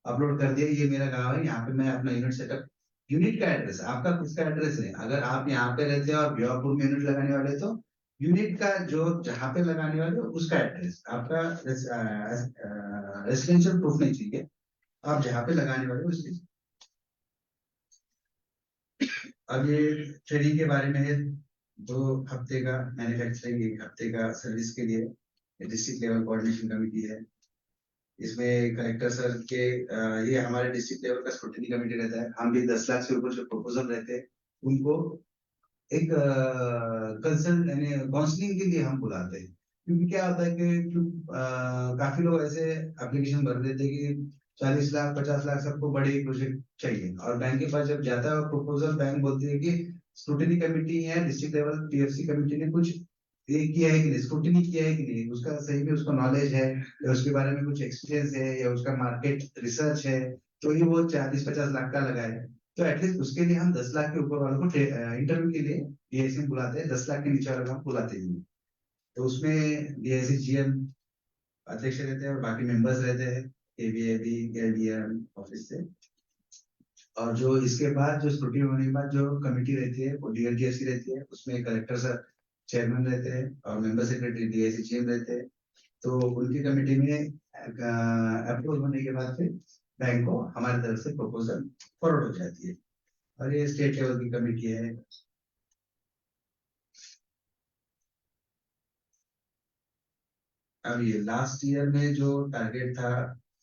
अपलोड कर दिया, ये मेरा गांव है, यहाँ पे मैं अपना यूनिट सेटअप, यूनिट का एड्रेस आपका खुद का एड्रेस है। अगर आप यहाँ पे रहते हैं और ब्योरपुर में यूनिट लगाने वाले तो यूनिट का जो जहाँ पे लगाने वाले उसका एड्रेस, आपका रेसिडेंशियल प्रूफ नहीं चाहिए, आप जहाँ पे लगाने वाले उसकी। अब ये ट्रेनिंग के बारे में है, 2 हफ्ते का मैन्युफैक्चरिंग, 1 हफ्ते का सर्विस के लिए डिस्ट्रिक्ट लेवल कोऑर्डिनेशन कमेटी है। इसमें कलेक्टर सर के ये हमारे डिस्ट्रिक्ट लेवल का स्क्रूटनी कमेटी रहता है। हम भी 10 लाख से ऊपर जो प्रपोजल रहते हैं उनको एक कंसल्ट यानी काउंसलिंग के लिए हम बुलाते हैं, क्योंकि क्या होता है कि काफी लोग ऐसे एप्लीकेशन भर देते हैं कि 40 लाख 50 लाख सबको बड़ी प्रोजेक्ट चाहिए, और बैंक के पास जब जाता है प्रपोजल, बैंक बोलती है कि स्क्रूटनी कमेटी या डिस्ट्रिक्ट लेवल TFC कमेटी ने कुछ ये किया है कि नहीं, स्क्रूटनी किया है कि नहीं, उसका सही में उसको नॉलेज है या उसके बारे में कुछ एक्सपीरियंस है या उसका मार्केट रिसर्च है, तो ये वो 40-50 लाख का लगाए। तो एटलीस्ट उसके लिए हम 10 लाख के ऊपर वालों को इंटरव्यू के लिए DIC में बुलाते हैं, 10 लाख के नीचे वालों को हम बुलाते ही नहीं। तो उसमें DIC GM अध्यक्ष रहते हैं और बाकी मेंबर्स रहते हैं ABAB LDM ऑफिस से। और जो इसके बाद जो स्क्रूटनी होने के बाद जो कमेटी रहती है वो DLTFC रहती है, उसमें कलेक्टर सर चेयरमैन रहते हैं और मेंबर सेक्रेटरी DIC GM रहते हैं। तो उनकी कमेटी में अप्रूव होने के बाद फिर बैंक को हमारी तरफ से प्रपोजल फॉरवर्ड हो जाती है, और ये स्टेट लेवल की कमेटी है। अब ये लास्ट ईयर में जो टारगेट था,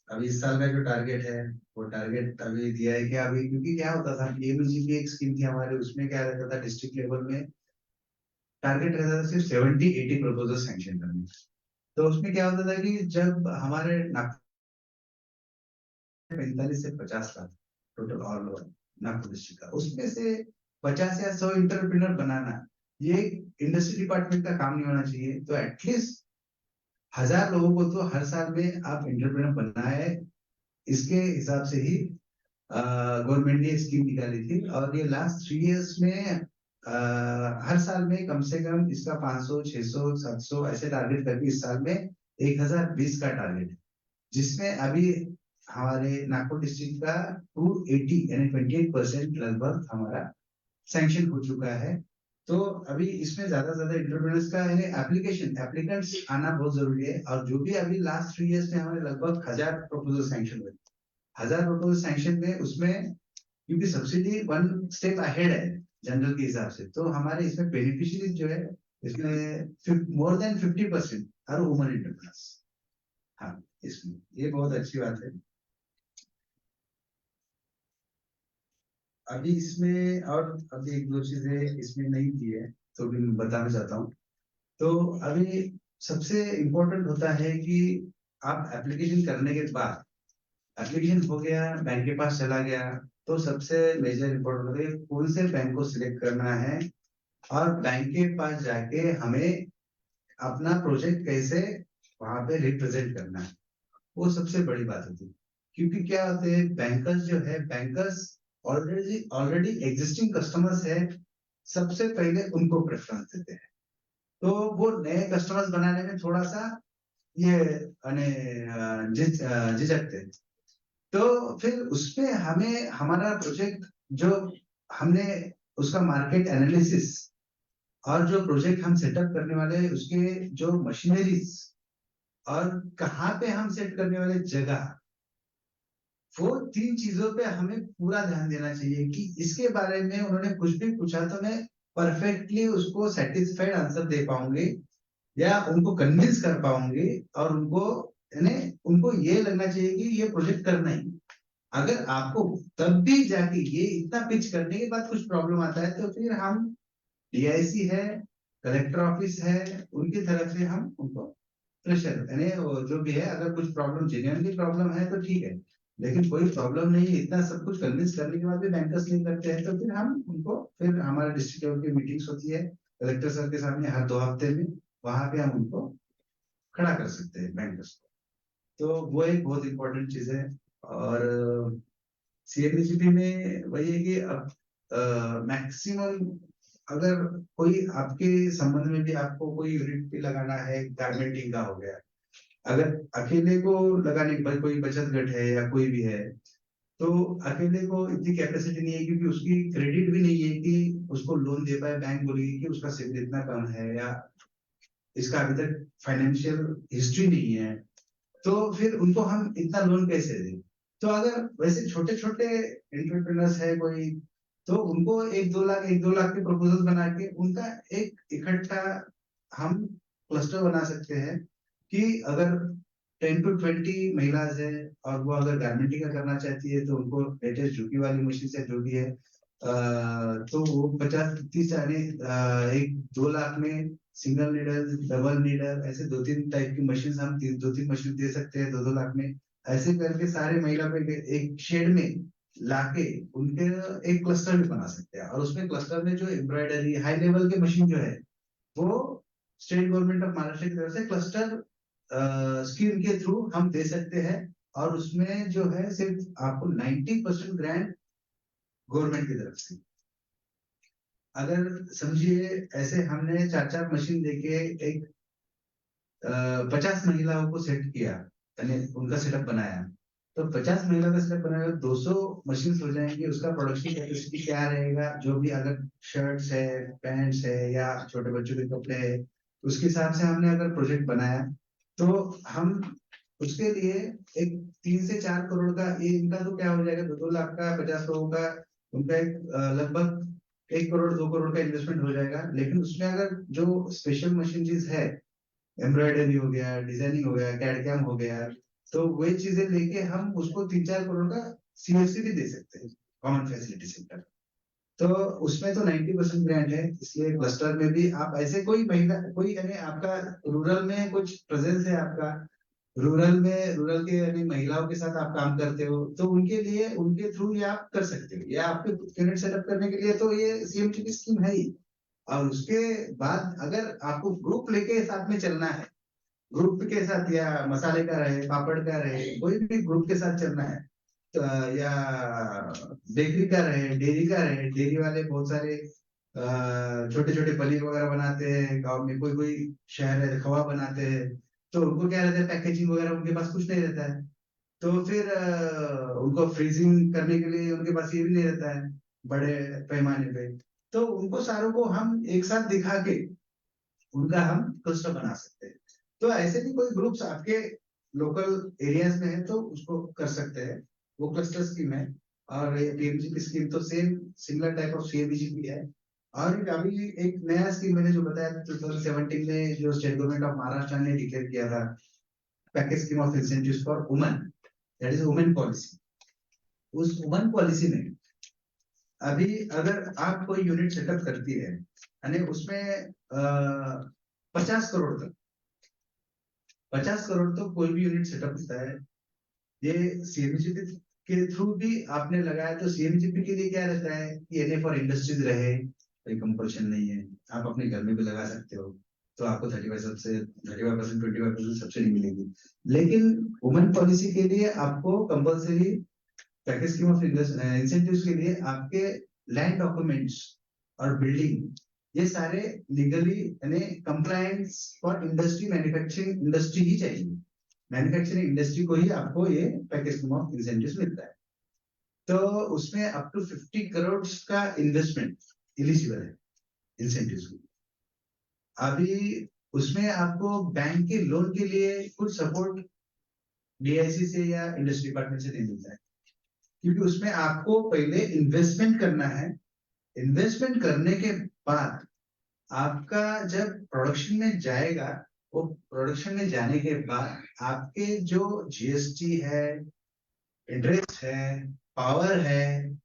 अभी इस साल का जो टारगेट है वो टारगेट अभी दिया है क्या, अभी क्योंकि क्या होता था AMG की एक स्कीम थी हमारे, उसमें क्या रहता था डिस्ट्रिक्ट लेवल में टारगेट रहता था सिर्फ 70-80 प्रपोजल सैंक्शन करने। तो उसमें क्या होता था कि जब हमारे 45 से 50 lakh total all over Nagpur district का, उसमें से 50 या 100 इंटरप्रेन्योर बनाना ये इंडस्ट्री डिपार्टमेंट का काम नहीं होना चाहिए। तो एटलीस्ट 1000 लोगों को तो हर साल में आप इंटरप्रेन्योर बनाए, इसके हिसाब से ही गवर्नमेंट ने स्कीम निकाली थी। और ये लास्ट 3 इयर्स में हर साल में कम से कम इसका 500, 600, 700 ऐसे टारगेट करके इस साल में 1020 का टारगेट है, जिसमें अभी हमारे नागपुर डिस्ट्रिक्ट का 280 यानी 28% लगभग हमारा सैंक्शन हो चुका है। तो अभी इसमें ज्यादा से ज्यादा इंटरप्रेन्योर्स का यानी एप्लीकेंट्स आना बहुत जरूरी है। और जो भी अभी लास्ट 3 इयर्स में हमारे लगभग 1000 प्रपोजल सैंक्शन हुए, 1000 प्रपोजल सैंक्शन में उसमें क्योंकि सब्सिडी 1 स्टेप अहेड है जनरल के हिसाब से, तो हमारे इसमें बेनिफिशियरी जो है इसमें more than 50% are woman entrepreneurs. हाँ, इसमें ये बहुत अच्छी बात है। अभी इसमें और अभी 1-2 चीजें इसमें नहीं की है तो भी मैं बताना चाहता हूँ। तो अभी सबसे इम्पोर्टेंट होता है कि आप एप्लीकेशन करने के बाद, एप्लीकेशन हो गया, बैंक के पास चला गया, तो सबसे मेजर इम्पोर्टेंट होता है कौन से बैंक को सिलेक्ट करना है और बैंक के पास जाके हमें अपना प्रोजेक्ट कैसे वहां पे रिप्रेजेंट करना है। वो सबसे बड़ी बात होती है। क्योंकि क्या होते हैं, बैंकर्स जो है, बैंकर्स ऑलरेडी एग्जिस्टिंग कस्टमर्स है, सबसे पहले उनको प्रेफरेंस देते हैं। तो वो नए कस्टमर्स बनाने में थोड़ा सा ये झिझकते हैं। तो फिर उसमें हमें हमारा प्रोजेक्ट जो हमने उसका मार्केट एनालिसिस और जो प्रोजेक्ट हम सेटअप करने वाले हैं, उसके जो मशीनरीज और कहाँ पे हम सेट करने वाले जगह, वो 3 चीजों पे हमें पूरा ध्यान देना चाहिए कि इसके बारे में उन्होंने कुछ भी पूछा तो मैं परफेक्टली उसको सेटिस्फाइड आंसर दे पाऊंगी या उनको कन्विंस कर पाऊंगी, और उनको ये लगना चाहिए कि ये प्रोजेक्ट करना ही। अगर आपको तब भी जाके ये इतना पिच करने के बाद कुछ प्रॉब्लम आता है, तो फिर हम DIC है, कलेक्टर ऑफिस है, उनकी तरफ से हम उनको प्रेशर यानी जो भी है, अगर कुछ प्रॉब्लम जेन्युइनली प्रॉब्लम है तो ठीक है, लेकिन कोई प्रॉब्लम नहीं है, इतना सब कुछ कन्विंस करने के बाद भी बैंकर्स नहीं करते हैं, तो फिर हम उनको, फिर हमारा डिस्ट्रिक्ट लेवल की मीटिंग्स होती है कलेक्टर सर के सामने हर 2 हफ्ते में, वहां पे हम उनको खड़ा कर सकते हैं बैंकर्स को। तो वो एक बहुत इंपॉर्टेंट चीज है। और CMGP में वही है कि अब मैक्सिमम अगर कोई आपके संबंध में भी आपको कोई यूनिट भी लगाना है, गारमेंटिंग का हो गया, अगर अकेले को लगाने के बाद कोई बचत गट है या कोई भी है, तो अकेले को इतनी कैपेसिटी नहीं है, क्योंकि उसकी क्रेडिट भी नहीं है कि उसको लोन दे पाए। बैंक बोलेगी कि उसका सिविल इतना कम है या इसका अभी तक फाइनेंशियल हिस्ट्री नहीं है, तो फिर उनको हम इतना लोन कैसे दें। तो अगर वैसे छोटे छोटे एंटरप्रेन्योर्स है कोई, तो उनको 1-2 लाख के प्रपोजल बना के उनका एक इकट्ठा हम क्लस्टर बना सकते हैं कि अगर 10 to 20 महिलाज है और वो अगर गारमेंटिंग का करना चाहती है, तो उनको लेटेस्ट झुकी वाली मशीन से जो भी है, तो वो 50-30 यानी 1-2 लाख में सिंगल नीडल, डबल नीडल, ऐसे 2-3 टाइप की मशीन हम 2-3 मशीन दे सकते हैं 2-2 लाख में। ऐसे करके सारे महिला को एक शेड में लाके उनके एक क्लस्टर भी बना सकते हैं, और उसमें क्लस्टर में जो एम्ब्रॉयडरी हाई लेवल के मशीन जो है, वो स्टेट गवर्नमेंट ऑफ महाराष्ट्र की तरफ से क्लस्टर स्कीम के थ्रू हम दे सकते हैं, और उसमें जो है सिर्फ आपको 90% ग्रांट गवर्नमेंट की तरफ से। अगर समझिए ऐसे हमने 4-4 मशीन देके एक 50 महिलाओं को सेट किया, यानी उनका सेटअप बनाया, तो 50 महिला का सेटअप बनाया, 200 मशीन हो जाएंगी। उसका प्रोडक्शन कैपेसिटी क्या रहेगा, जो भी अगर शर्ट्स है, पैंट्स है या छोटे बच्चों के कपड़े है, उसके हिसाब से हमने अगर प्रोजेक्ट बनाया, तो हम उसके लिए एक 3 से 4 करोड़ का, ये इनका तो क्या हो जाएगा, 2-2 लाख का 50 लोगों का, उनका एक लगभग 1 करोड़ 2 करोड़ का इन्वेस्टमेंट हो जाएगा। लेकिन उसमें अगर जो स्पेशल मशीनरीज है, एम्ब्रॉयडरी हो गया, डिजाइनिंग हो गया, कैड-कैम हो गया, तो वही चीजें लेके हम उसको 3-4 करोड़ का CFC भी दे सकते हैं, कॉमन फैसिलिटी सेंटर। तो उसमें तो 90% ग्रांट है, इसलिए क्लस्टर में भी आप ऐसे कोई महिला, कोई यानी आपका रूरल में कुछ प्रेजेंस है, आपका रूरल के यानी महिलाओं के साथ आप काम करते हो, तो उनके लिए उनके थ्रू ये आप कर सकते हो, या आपके यूनिट सेटअप करने के लिए तो ये CMGP स्कीम है ही। और उसके बाद अगर आपको ग्रुप लेके साथ में चलना है, ग्रुप के साथ, या मसाले का रहे, पापड़ का रहे, कोई भी ग्रुप के साथ चलना है, तो या बेकरी का रहे, डेयरी का रहे, डेयरी वाले बहुत सारे छोटे छोटे पनीर वगैरह बनाते हैं गांव में, कोई कोई शहर है खवा बनाते हैं, तो उनको क्या रहता है, पैकेजिंग वगैरह उनके पास कुछ नहीं रहता है, तो फिर उनको फ्रीजिंग करने के लिए उनके पास ये भी नहीं रहता है बड़े पैमाने पे, तो उनको सारों को हम एक साथ दिखा के उनका हम क्लस्टर बना सकते हैं। तो ऐसे भी कोई ग्रुप्स आपके लोकल एरियाज में है, तो उसको कर सकते हैं, वो क्लस्टर स्कीम है। और ये PMGP स्कीम तो same similar type of CMGP है। और अभी एक नया स्कीम मैंने जो बताया 2017 में, जो स्टेट गवर्नमेंट ऑफ महाराष्ट्र ने डिक्लेयर किया था, package scheme of incentives for women, that is women policy. उस वुमेन पॉलिसी में अभी अगर आप कोई यूनिट सेटअप करती है, यानी उसमें 50 करोड़ तक, 50 करोड़ तो कोई भी यूनिट सेटअप होता है, ये CMGP के थ्रू भी आपने लगाया, तो CMGP के लिए क्या रहता है कि NA फॉर इंडस्ट्रीज रहे, कोई कंपल्शन नहीं है, आप अपने घर में भी लगा सकते हो। तो आपको 35% से 35% 25% सब्सिडी मिलेगी। लेकिन वुमेन पॉलिसी के लिए आपको compulsory package scheme of incentives के लिए आपके लैंड डॉक्यूमेंट्स और बिल्डिंग ये सारे लीगली यानी compliance for industry manufacturing industry ही चाहिए। मैन्युफैक्चरिंग इंडस्ट्री को ही आपको ये पैकेज स्कीम ऑफ इंसेंटिव्स मिलता है। तो उसमें अप टू 50 करोड़ का इन्वेस्टमेंट एलिजिबल है इंसेंटिव्स में। अभी उसमें आपको बैंक के लोन के लिए कुछ सपोर्ट DIC से या इंडस्ट्री डिपार्टमेंट से नहीं मिलता है, क्योंकि उसमें आपको पहले इन्वेस्टमेंट करना है। इन्वेस्टमेंट करने के बाद आपका जब प्रोडक्शन में जाएगा, वो प्रोडक्शन में जाने के बाद आपके जो GST है, इंटरेस्ट है, पावर है,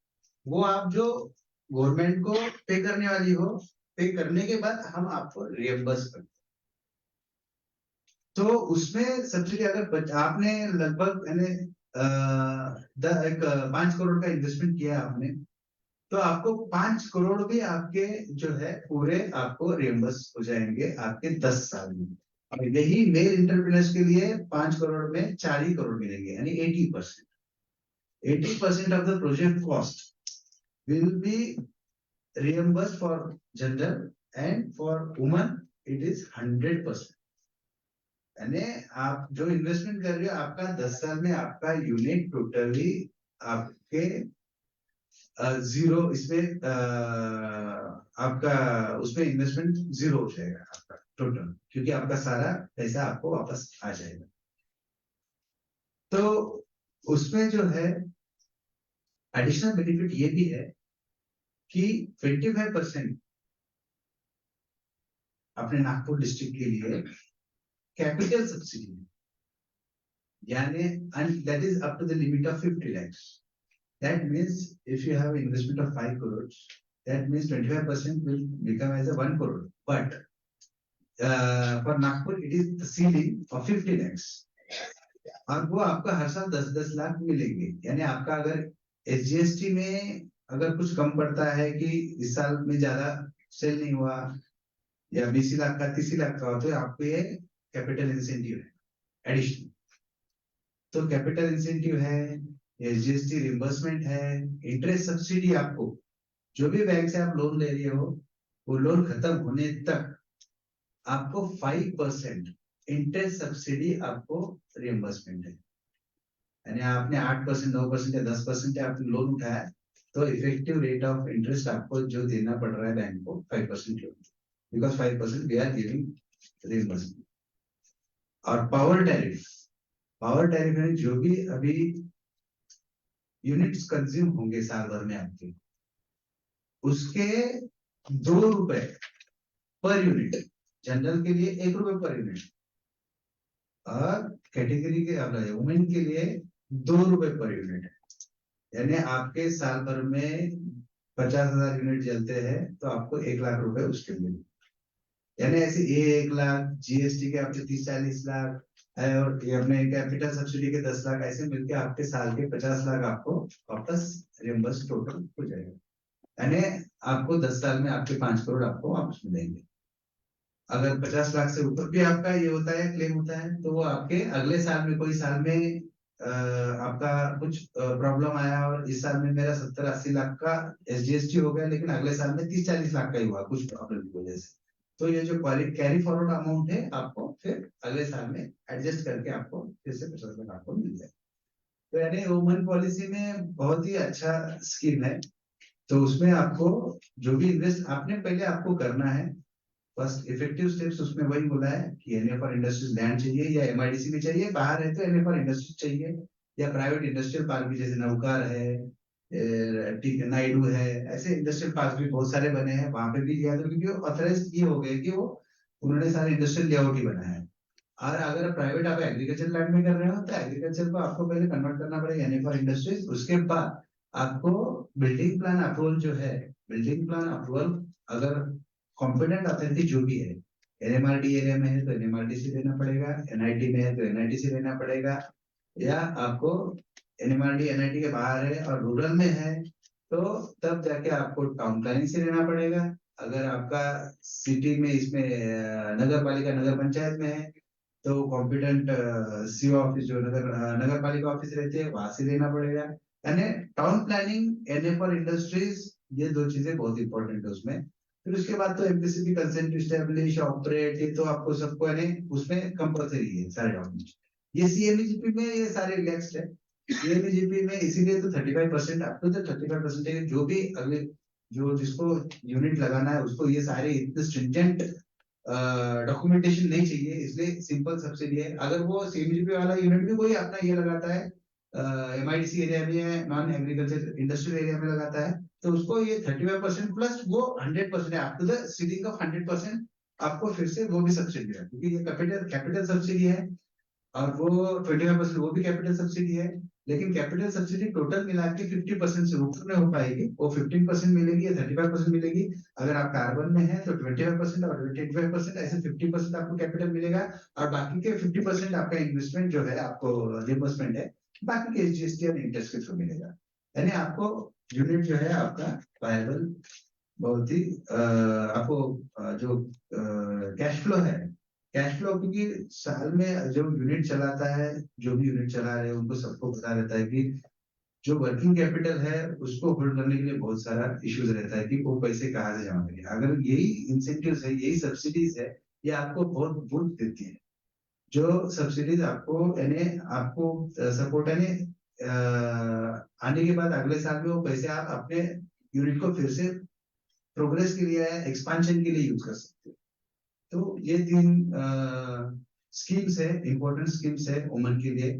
वो आप जो गवर्नमेंट को पे करने वाली हो, पे करने के बाद हम आपको रियम्बर्स करते हैं। तो उसमें सब्सिडी अगर आपने लगभग यानी 5 करोड़ का इन्वेस्टमेंट किया आपने, तो आपको 5 करोड़ भी आपके जो है पूरे आपको रियम्बर्स हो जाएंगे आपके 10 साल में। और यही मेल एंटरप्रेन्योर्स के लिए 5 करोड़ में 40 करोड़ मिलेंगे, यानी 80%। 80% of the project cost will be reimbursed for gender, and for women it is 100%। यानी आप जो इन्वेस्टमेंट कर रहे हो, आपका 10 साल में आपका यूनिट टोटली आपके जीरो, इसमें आपका उसमें इन्वेस्टमेंट जीरो हो जाएगा आपका टोटल, क्योंकि आपका सारा पैसा आपको वापस आ जाएगा। तो उसमें जो है एडिशनल बेनिफिट ये भी है कि 25% अपने नागपुर डिस्ट्रिक्ट के लिए कैपिटल सब्सिडी, यानी that is up to the limit of 50 lakhs। That means if you have investment of 5 crores, that means 25% will become as a 1 crore. But for Nagpur, it is the ceiling of 50 lakhs. और वो आपका हर साल 10-10 लाख मिलेंगे। यानी आपका अगर SGST में अगर कुछ कम पड़ता है कि इस साल में ज्यादा सेल नहीं हुआ, या 20 लाख का 30 लाख का हो, तो आपको ये कैपिटल इंसेंटिव है एडिशनल। तो कैपिटल इंसेंटिव है, SGST रिम्बर्समेंट है, इंटरेस्ट सब्सिडी। आपको जो भी बैंक से आप लोन ले रहे हो, वो लोन खत्म होने तक आपको 5% इंटरेस्ट सब्सिडी आपको रिम्बर्समेंट है। यानी आपने 8%, 9% या 10% आपने लोन उठाया, तो इफेक्टिव रेट ऑफ इंटरेस्ट आपको जो देना पड़ रहा है बैंक को 5%, because 5% we are giving reimbursement. और पावर टैरिफ में जो भी अभी यूनिट्स कंज्यूम होंगे साल भर में आपके, उसके 2 रुपए पर यूनिट, जनरल के लिए 1 रुपए पर यूनिट, और कैटेगरी के वुमेन के लिए 2 रुपए पर यूनिट। यानी आपके साल भर में 50,000 यूनिट जलते हैं, तो आपको 1 लाख रुपए उसके लिए। यानी ऐसे 1 लाख GST के आपके 30-40 लाख है, और ये अपने कैपिटल सब्सिडी के 10 लाख, ऐसे मिलके आपके साल के 50 लाख आपको वापस रियम्बर्स टोटल हो जाएगा। यानी आपको 10 साल में आपके 5 करोड़ आपको वापस मिलेंगे। अगर 50 लाख से ऊपर भी आपका ये होता है, क्लेम होता है, तो वो आपके अगले साल में, कोई साल में आपका कुछ प्रॉब्लम आया और इस साल में मेरा 70-80 लाख का SGST हो गया, लेकिन अगले साल में 30-40 लाख का ही हुआ कुछ प्रॉब्लम की वजह से, तो ये जो कैरी फॉरवर्ड अमाउंट है आपको फिर अगले साल में एडजस्ट करके आपको फिर से 50 लाख आपको मिल जाए। तो यानी वुमेन पॉलिसी में बहुत ही अच्छा स्कीम है। तो उसमें आपको जो भी इन्वेस्ट आपने पहले आपको करना है, फर्स्ट इफेक्टिव स्टेप्स उसमें वही बोला है कि NFR इंडस्ट्रीज लैंड चाहिए या MIDC में चाहिए, बाहर है तो NFR इंडस्ट्रीज चाहिए, या प्राइवेट इंडस्ट्रियल पार्क भी, जैसे नौकार है, नायडू है, ऐसे इंडस्ट्रियल पार्क भी बहुत सारे बने हैं, वहां पे भी लिया दो, क्योंकि ऑथराइज ये हो गए कि वो उन्होंने सारे इंडस्ट्रियल लेआउट ही बनाया है। और अगर प्राइवेट आप एग्रीकल्चर लैंड में कर रहे हो, तो एग्रीकल्चर को आपको पहले कन्वर्ट करना पड़ेगा NFR इंडस्ट्रीज, उसके बाद आपको बिल्डिंग प्लान अप्रूवल जो है, बिल्डिंग प्लान अप्रूवल अगर कॉम्पिटेंट अथॉरिटी जो भी है, NMRD एरिया में है तो NMRD से लेना पड़ेगा, NIT में है तो NIT से लेना पड़ेगा, या आपको NMRD NIT के बाहर है और रूरल में है तो तब जाके आपको टाउन प्लानिंग से लेना पड़ेगा। अगर आपका सिटी में इसमें नगर पालिका नगर पंचायत में है तो कॉम्पिटेंट सीओ ऑफिस जो नगर पालिका ऑफिस रहते हैं वहां से लेना पड़ेगा। यानी town planning NA for industries, ये दो चीजें बहुत इंपॉर्टेंट है उसमें। फिर उसके बाद तो MPCB consent to establish operate, ये तो आपको सबको यानी उसमें कंपल्सरी है सारे डॉक्यूमेंट। ये सीएमईजीपी में ये सारे रिलैक्स्ड है। सीएमईजीपी में इसीलिए तो 35% अप टू 35% जो भी अगले जो जिसको यूनिट लगाना है उसको ये सारे इतने स्ट्रिंजेंट डॉक्यूमेंटेशन नहीं चाहिए, इसलिए सिंपल सब्सिडी है। अगर वो सीएमजीपी वाला यूनिट भी कोई अपना ये लगाता है एमआईडीसी एरिया में, नॉन एग्रीकल्चर इंडस्ट्रियल एरिया में लगाता है, तो उसको ये 35% प्लस वो 100% है, up to the ceiling of 100% आपको फिर से वो भी सब्सिडी है, क्योंकि ये कैपिटल सब्सिडी है और वो 25% वो भी कैपिटल सब्सिडी है। लेकिन कैपिटल सब्सिडी टोटल मिला के 50% से ऊपर नहीं हो पाएगी, वो 15% मिलेगी या 35% मिलेगी। अगर आप कार्बन में है तो 25% और 25% ऐसे 50% आपको कैपिटल मिलेगा, और बाकी के 50% आपका इन्वेस्टमेंट जो है आपको रिइंबर्समेंट है, बाकी के जीएसटी और इंटरेस्ट के थ्रू मिलेगा। यानी आपको यूनिट जो है आपका वायबल बहुत ही आपको जो कैश फ्लो है, कैश फ्लो, क्योंकि साल में जो यूनिट चलाता है, जो भी यूनिट चला रहे हैं उनको सबको पता रहता है कि जो वर्किंग कैपिटल है उसको होल्ड करने के लिए बहुत सारा इश्यूज रहता है कि वो पैसे कहाँ से जमा करें। अगर यही इंसेंटिव्स है, यही सब्सिडीज है, ये आपको बहुत बूस्ट देती है। जो सब्सिडीज आपको यानी आपको सपोर्ट यानी आने के बाद अगले साल में वो पैसे आप अपने यूनिट को फिर से प्रोग्रेस के लिए, एक्सपांशन के लिए यूज कर सकते हो। तो ये 3 स्कीम्स है, इंपॉर्टेंट स्कीम्स है वुमन के लिए।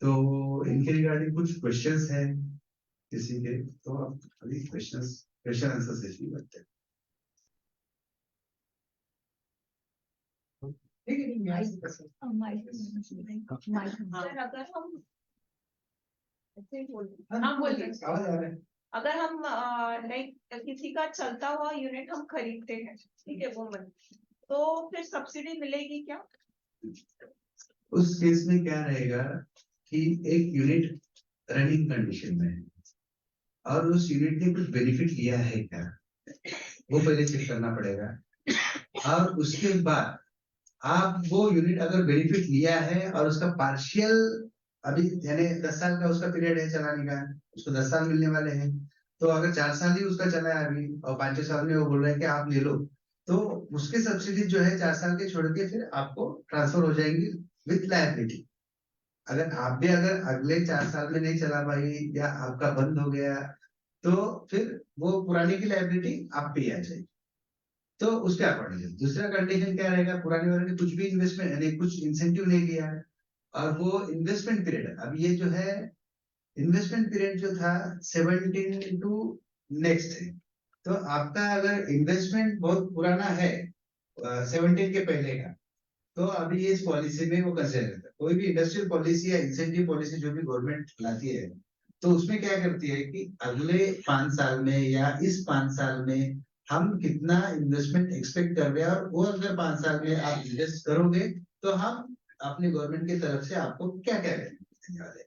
तो इनके रिगार्डिंग कुछ क्वेश्चंस हैं किसी के, तो आप अभी क्वेश्चन आंसर सेशन करते हैं। अगर हम लाइक किसी का चलता हुआ यूनिट हम खरीदते हैं, ठीक है वुमन, तो फिर सब्सिडी मिलेगी क्या? उस केस में क्या रहेगा कि एक यूनिट रनिंग कंडीशन में है और उस यूनिट ने कुछ बेनिफिट लिया है क्या, वो पहले चेक करना पड़ेगा। और उसके बाद आप वो यूनिट अगर बेनिफिट लिया है और उसका पार्शियल अभी यानी 10 साल का उसका पीरियड है चलाने का, उसको 10 साल मिलने वाले हैं, तो अगर 4 साल ही उसका चला है अभी और 5 साल में वो बोल रहा है कि आप ले लो, तो उसकी सब्सिडी जो है 4 साल के छोड़ के फिर आपको ट्रांसफर हो जाएंगी विथ लायबिलिटी। अगर आप भी अगर अगले 4 साल में नहीं चला पाई या आपका बंद हो गया, तो फिर वो पुरानी की लायबिलिटी आप पे आ जाएगी। तो उसके अकॉर्डिंग दूसरा कंडीशन क्या रहेगा, पुराने वाले ने कुछ भी इन्वेस्टमेंट यानी कुछ इंसेंटिव नहीं लिया और वो इन्वेस्टमेंट पीरियड, अब ये जो है इन्वेस्टमेंट पीरियड जो था 17 टू नेक्स्ट है, तो आपका अगर इन्वेस्टमेंट बहुत पुराना है 17 के पहले का, तो अभी इस पॉलिसी में वो कंसिडर करता है। कोई भी इंडस्ट्रियल पॉलिसी या इंसेंटिव पॉलिसी जो भी गवर्नमेंट लाती है, तो उसमें क्या करती है कि अगले 5 साल में या इस 5 साल में हम कितना इन्वेस्टमेंट एक्सपेक्ट कर रहे हैं, और वो अगर 5 साल में आप इन्वेस्ट करोगे तो हम अपने गवर्नमेंट की तरफ से आपको क्या क्या देने वाले हैं।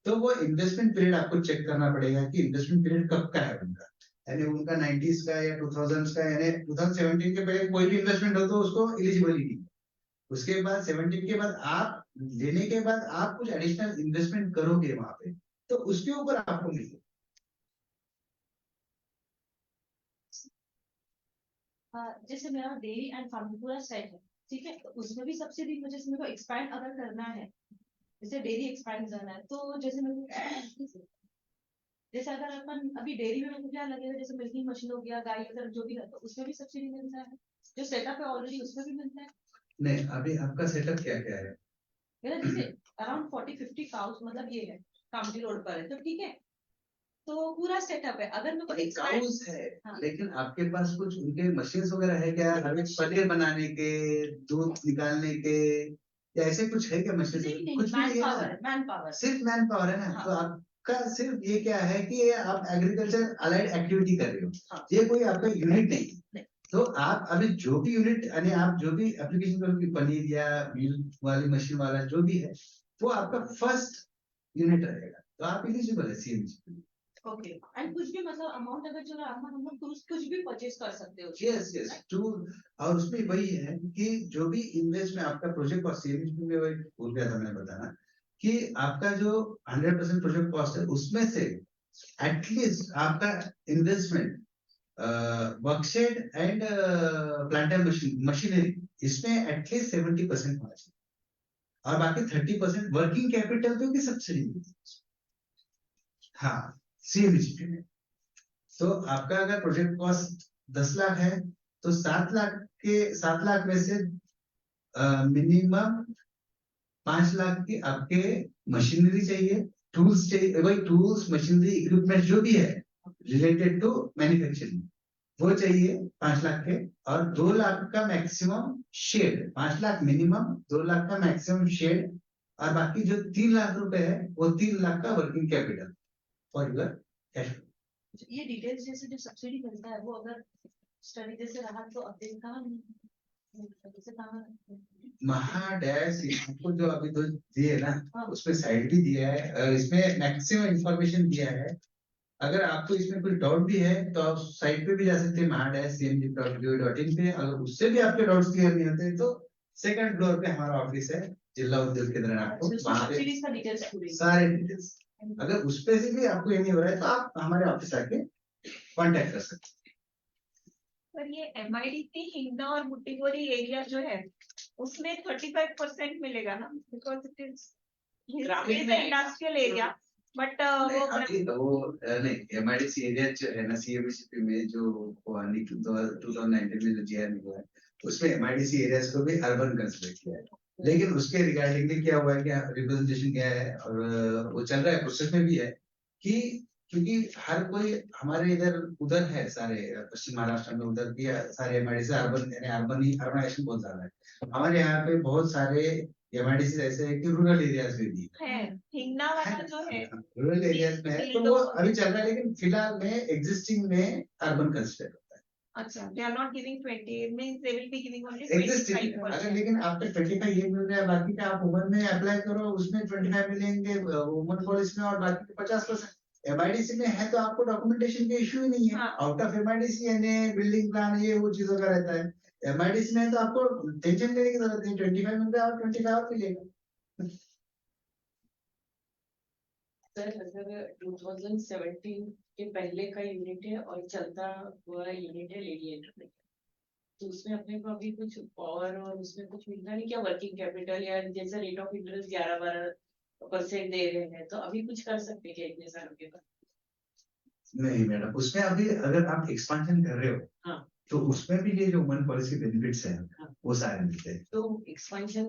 तो वो इन्वेस्टमेंट पीरियड आपको चेक करना पड़ेगा कि इन्वेस्टमेंट पीरियड कब का है उनका, यानी उनका 90s का या 2000s का, यानी 2017 के पहले कोई भी इन्वेस्टमेंट हो तो उसको एलिजिबिलिटी, उसके बाद 17 के बाद आप लेने के बाद आप कुछ एडिशनल इन्वेस्टमेंट करोगे वहां पे, तो उसके ऊपर आपको मिलेगा। जैसे मेरा डेयरी एंड फार्मिंग पूरा सेट है, ठीक है, तो उसमें भी सब्सिडी मुझे मेरे को एक्सपैंड अगर करना है, जैसे डेयरी एक्सपैंड करना है, तो जैसे मेरे को जैसे अगर अपन अभी डेयरी में मेरे को क्या लगेगा, जैसे मिल्किंग मशीन हो गया, गाय अगर जो भी है, तो उसमें भी सब्सिडी मिलता है, जो सेटअप है ऑलरेडी उसमें भी मिलता है। नहीं, अभी आपका सेटअप क्या क्या है? मेरा जैसे अराउंड 40-50 काउस मतलब ये है, कामटी रोड पर है, तो ठीक है, तो पूरा सेटअप है। अगर मेरे को काउस है, लेकिन आपके पास कुछ उनके मशीन्स वगैरह है क्या, पनीर बनाने के, दूध निकालने के, या ऐसे कुछ है क्या मशीन? कुछ मैन पावर सिर्फ मैन पावर है ना, तो आपका सिर्फ ये क्या है कि आप एग्रीकल्चर अलाइड एक्टिविटी कर रहे हो, ये कोई आपका यूनिट नहीं। तो आप अभी जो भी यूनिट यानी आप जो भी एप्लीकेशन करोगे, पनीर या मिल्क वाली मशीन वाला जो भी है, वो आपका फर्स्ट यूनिट रहेगा, तो आप एलिजिबल है सीएमजी। ओके एंड कुछ भी मतलब अमाउंट अगर जो हम लोग कुछ भी परचेज कर सकते हो यस यस टू। और उसमें वही है कि जो भी इन्वेस्ट में आपका प्रोजेक्ट कॉस्ट सीएमएचपी में वही भूल गया था मैंने बताना कि आपका जो 100% प्रोजेक्ट कॉस्ट है उसमें से एटलीस्ट आपका investment वर्कशेड and plant and machinery इसमें एटलीस्ट 70% होना चाहिए और बाकी 30% वर्किंग कैपिटल पे भी सब्सिडी मिलती है। हाँ सीएमएचपी में तो आपका अगर प्रोजेक्ट कॉस्ट 10 लाख है तो 7 लाख में से मिनिमम 5 लाख की आपके मशीनरी चाहिए, टूल्स चाहिए, वही टूल्स मशीनरी इक्विपमेंट जो भी है रिलेटेड टू मैन्युफैक्चरिंग वो चाहिए 5 लाख के, और 2 लाख का maximum shed, 5 lakh minimum, 2 lakh का मैक्सिमम शेड, और बाकी जो 3 लाख रुपए है वो 3 लाख का working capital for your cash flow. ये डिटेल्स जैसे जो सब्सिडी मिलता है वो अगर स्टडी जैसे रहा तो अपडेट कहाँ महाडैश आपको जो अभी तो दिए ना उसमें साइड भी दिया है और इसमें मैक्सिमम इंफॉर्मेशन दिया है। अगर आपको इसमें कुछ डाउट भी है तो आप साइट पे भी जा सकते हैं mahadash.cmg.gov.in पे। अगर उससे भी आपके डाउट्स क्लियर नहीं होते तो सेकंड फ्लोर पे हमारा ऑफिस है जिला उद्योग केंद्र आपको वहाँ पे सारे डिटेल्स। अगर उस पे से भी आपको ये नहीं हो रहा है तो आप हमारे ऑफिस आके कांटेक्ट कर सकते हैं। पर ये MIDC हिंगना और मुट्टीगोरी एरिया जो है उसमें 35% मिलेगा ना, because it is industrial area but वो नहीं MIDC एरिया जो है ना सीएमएचपी में जो 2019 में जो जीआर हुआ है उसमें MIDC एरियाज को भी अर्बन कंसिडर किया है, लेकिन उसके रिगार्डिंगली क्या हुआ है कि रिप्रेजेंटेशन क्या है और वो चल रहा है प्रोसेस में भी है कि क्योंकि हर कोई हमारे इधर उधर है सारे पश्चिम महाराष्ट्र में उधर भी सारे MIDC अर्बन यानी अर्बनाइजेशन बहुत ज्यादा है। हमारे यहाँ पे बहुत सारे MIDC ऐसे है कि रूरल एरियाज में भी है हिंगना वाला जो है रूरल एरियाज में है तो वो अभी चल रहा है, लेकिन फिलहाल में एग्जिस्टिंग में अर्बन कंसिडर होता है। अच्छा, they are not giving 20, it means they will be giving only existing 25%. अगर लेकिन आपके 25 ये मिल रहा है बाकी का आप वुमन में अप्लाई करो उसमें 25 मिलेंगे वुमन पॉलिसी में और बाकी के 50%। MIDC में है तो आपको डॉक्यूमेंटेशन का इश्यू ही नहीं है। आउट ऑफ MIDC यानी बिल्डिंग प्लान ये वो चीजों का रहता है। MIDC में है तो आपको टेंशन लेने की जरूरत नहीं, 25 मिल रहा है और 25 और मिलेगा। सर अगर 2017 के पहले का यूनिट है और चलता हुआ यूनिट है लेडी एंटरप्रेन्योर तो उसमें अपने को अभी कुछ और उसमें कुछ मिलता नहीं क्या वर्किंग कैपिटल या जैसे रेट ऑफ इंटरेस्ट 11-12% दे रहे हैं तो अभी कुछ कर सकते हैं क्या इतने सालों के बाद? नहीं मैडम उसमें अभी अगर आप एक्सपेंशन कर रहे हो हाँ तो उसमें भी ये जो वुमन पॉलिसी बेनिफिट्स हैं वो सारे मिलते हैं। तो एक्सपेंशन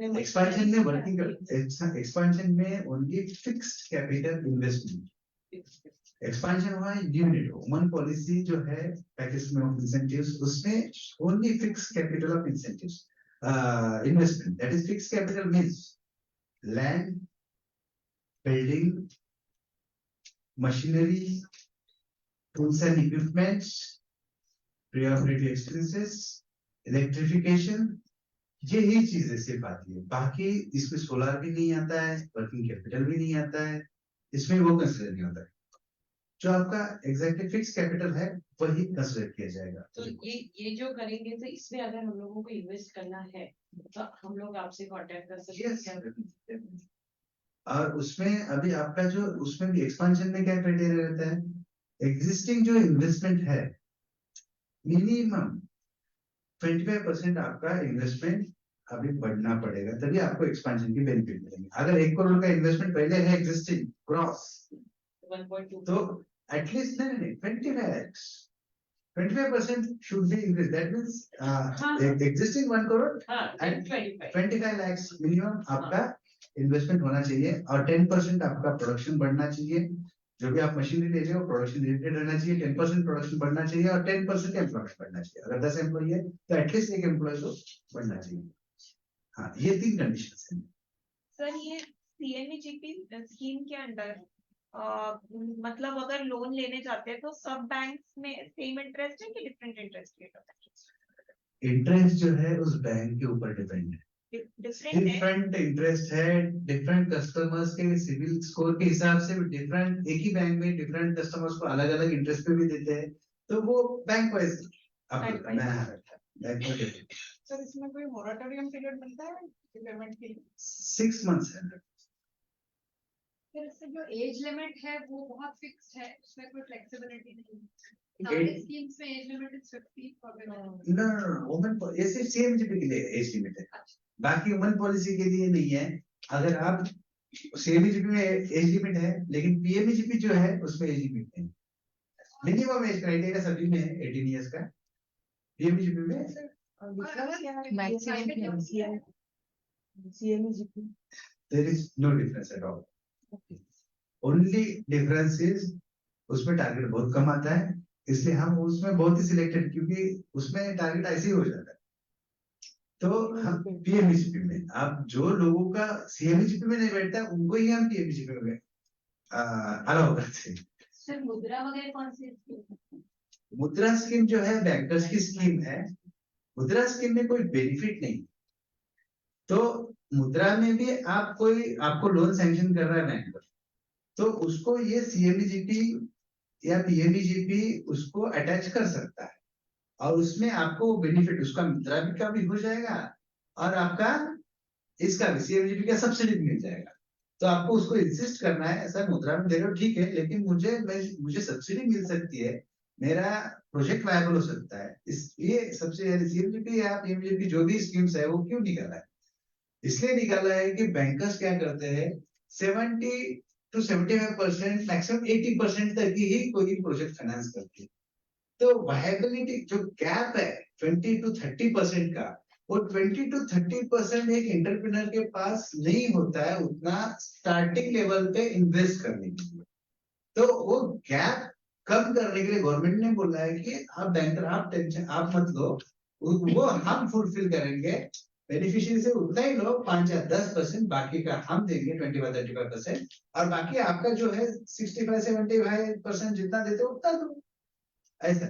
में वर्किंग एक्सपेंशन में only fixed capital investment expansion हुआ यूनिट वुमन पॉलिसी जो है पैकेज में ऑफ इंसेंटिव्स उसमें only fixed capital of incentives investment that is fixed capital means land building machinery tools and equipments pre-operative expenses electrification यही चीजें सिर्फ आती है। बाकी इसमें सोलर भी नहीं आता है वर्किंग कैपिटल भी नहीं आता है इसमें वो कंसिडर नहीं होता है। जो आपका एग्जैक्टली फिक्स कैपिटल है वही कंसिडर किया जाएगा। तो ये जो करेंगे तो इसमें अगर हम लोगों को इन्वेस्ट करना है तो हम लोग आपसे कांटेक्ट कर सकते हैं। और उसमें अभी आपका जो उसमें भी एक्सपेंशन में क्या क्राइटेरिया रहता है, एग्जिस्टिंग जो इन्वेस्टमेंट है मिनिमम 25% आपका इन्वेस्टमेंट अभी बढ़ना पड़ेगा तभी आपको एक्सपेंशन की बेनिफिट मिलेंगे। अगर 1 करोड़ का इन्वेस्टमेंट पहले है एग्जिस्टिंग क्रॉस 1.2 तो एटलीस्ट नहीं 25% should be increase that means existing 1 crore and 25 lakhs minimum आपका इन्वेस्टमेंट होना चाहिए और 10% आपका प्रोडक्शन बढ़ना चाहिए। जो भी आप मशीनरी ले रहे हो प्रोडक्शन रिलेटेड रहना चाहिए, 10% प्रोडक्शन बढ़ना चाहिए और 10% एम्प्लॉयमेंट बढ़ना चाहिए। अगर 10 एम्प्लॉय है तो एटलीस्ट 1 एम्प्लॉय को बढ़ना चाहिए। हाँ ये 3 कंडीशंस हैं। सर ये CMEGP स्कीम के अंडर मतलब अगर लोन लेने जाते हैं तो सब बैंक्स में सेम इंटरेस्ट है कि डिफरेंट इंटरेस्ट रेट होता है? इंटरेस्ट जो है उस बैंक के ऊपर डिपेंड है। डिफरेंट है। डिफरेंट इंटरेस्ट है, डिफरेंट कस्टमर्स के सिविल स्कोर के हिसाब से डिफरेंट, एक ही बैंक में डिफरेंट कस्टमर्स को अलग अलग इंटरेस्ट पे भी देते हैं, तो वो bank wise Bank bank wise. Sir इसमें कोई मोराटोरियम पीरियड मिलता है पेमेंट के लिए? 6 months है। फिर इससे जो एज लिमिट है वो बहुत फिक्स्ड है, उसमें कोई फ्लेक्सिबिलिटी नहीं है। Age- सारे स्कीम्स में age limit is 50 for women। No, women ये सिर्फ सीएमजीपी के लिए एज लिमिट है, बाकी वुमेन पॉलिसी के लिए नहीं है। अगर आप सीएमजीपी में एज लिमिट है, लेकिन पीएमजीपी जो है उसमें एज लिमिट नहीं। मिनिमम एज क्राइटेरिया सभी में है 18 years का, पीएमजीपी में there is no difference at all. Only difference is उसमें टारगेट बहुत कम आता है, इसलिए हम उसमें बहुत ही सिलेक्टेड, क्योंकि उसमें टारगेट ऐसे ही हो जाता है। तो हम पीएमजीपी में, आप जो लोगों का सीएमजीपी में नहीं बैठता उनको ही हम पीएमजीपी में अलाउ करते हैं। सर मुद्रा वगैरह कौन सी स्कीम? मुद्रा स्कीम जो है बैंकर्स की स्कीम है। मुद्रा स्कीम में कोई बेनिफिट नहीं, तो मुद्रा में भी आप कोई आपको लोन सैंक्शन कर रहा है बैंकर, तो उसको ये सीएमजीपी या पीएमजीपी उसको अटैच कर सकता है, और उसमें आपको बेनिफिट उसका मुद्रा का भी हो जाएगा और आपका इसका भी सीएमजीपी का सब्सिडी भी मिल जाएगा। तो आपको उसको इंसिस्ट करना है, सर मुद्रा में दे रहे हो ठीक है, लेकिन मुझे सब्सिडी मिल सकती है, मेरा प्रोजेक्ट वायबल हो सकता है, इसलिए सब्सिडी सीएमजीपी या पीएमजीपी जो भी स्कीम्स है वो क्यों निकाला है? इसलिए निकाला है कि बैंकर्स क्या करते हैं, 70 to 75%, मैक्सिमम 80% तक ही कोई प्रोजेक्ट फाइनेंस करते हैं। तो वायबिलिटी जो गैप है 20 to 30% का, वो 20 to 30% एक एंटरप्रेन्योर के पास नहीं होता है उतना स्टार्टिंग लेवल पे इन्वेस्ट करने के लिए। तो वो गैप कम करने के लिए गवर्नमेंट ने बोला है कि आप बैंकर आप टेंशन आप मत लो, वो हम फुलफिल करेंगे, बेनिफिशियरी से उतना ही लो 5 या 10%, बाकी का हम देंगे 25-35%, और बाकी आपका जो है 65-75% जितना देते हो उतना दो, ऐसा।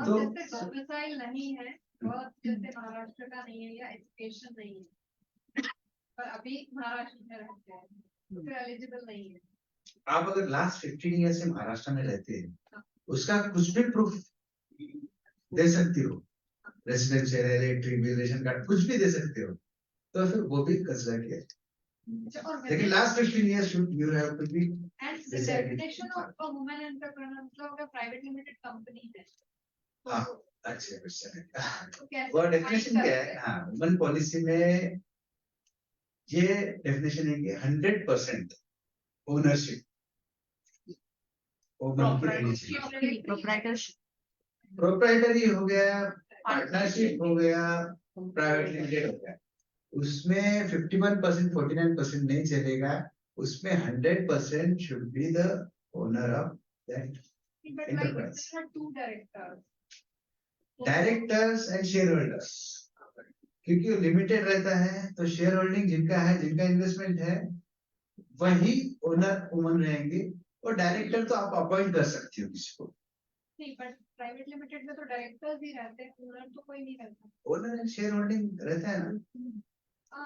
तो जैसे डोमिसाइल नहीं है और जैसे महाराष्ट्र का नहीं है या एजुकेशन नहीं है, पर अभी महाराष्ट्र में रहते हैं तो फिर एलिजिबल नहीं है। आप अगर लास्ट 15 ईयर से महाराष्ट्र में रहते हैं, उसका कुछ भी प्रूफ दे सकती हो, रेसिडेंशियल है, इलेक्ट्रिक बिल, रेशन कार्ड, कुछ भी दे सकते हो, तो फिर वो भी कंसिडर किया। लेकिन last 15 years you have to be And the definition of a woman entrepreneur, मतलब अगर प्राइवेट लिमिटेड कंपनी है तो अच्छा क्वेश्चन है, तो कैसे वो define डेफिनेशन क्या है? करते हैं? हाँ, वुमेन पॉलिसी में ये डेफिनेशन है कि 100% ओनरशिप वुमेन की रहनी चाहिए। प्रोप्राइटरी हो गया, पार्टनरशिप हो गया, प्राइवेट लिमिटेड हो गया, उसमें 51% 49% नहीं चलेगा, उसमें 100% should be the owner of that But like enterprise. if there are two directors, directors and share holders, क्योंकि लिमिटेड रहता है तो शेयर होल्डिंग जिनका है, जिनका इन्वेस्टमेंट है, वही ओनर वुमन रहेंगे, और डायरेक्टर तो आप अपॉइंट कर सकती हो किसी को। नहीं पर प्राइवेट लिमिटेड में तो डायरेक्टर्स ही रहते हैं, ओनर तो कोई नहीं रहता। ओनर एंड शेयर होल्डिंग रहता है ना,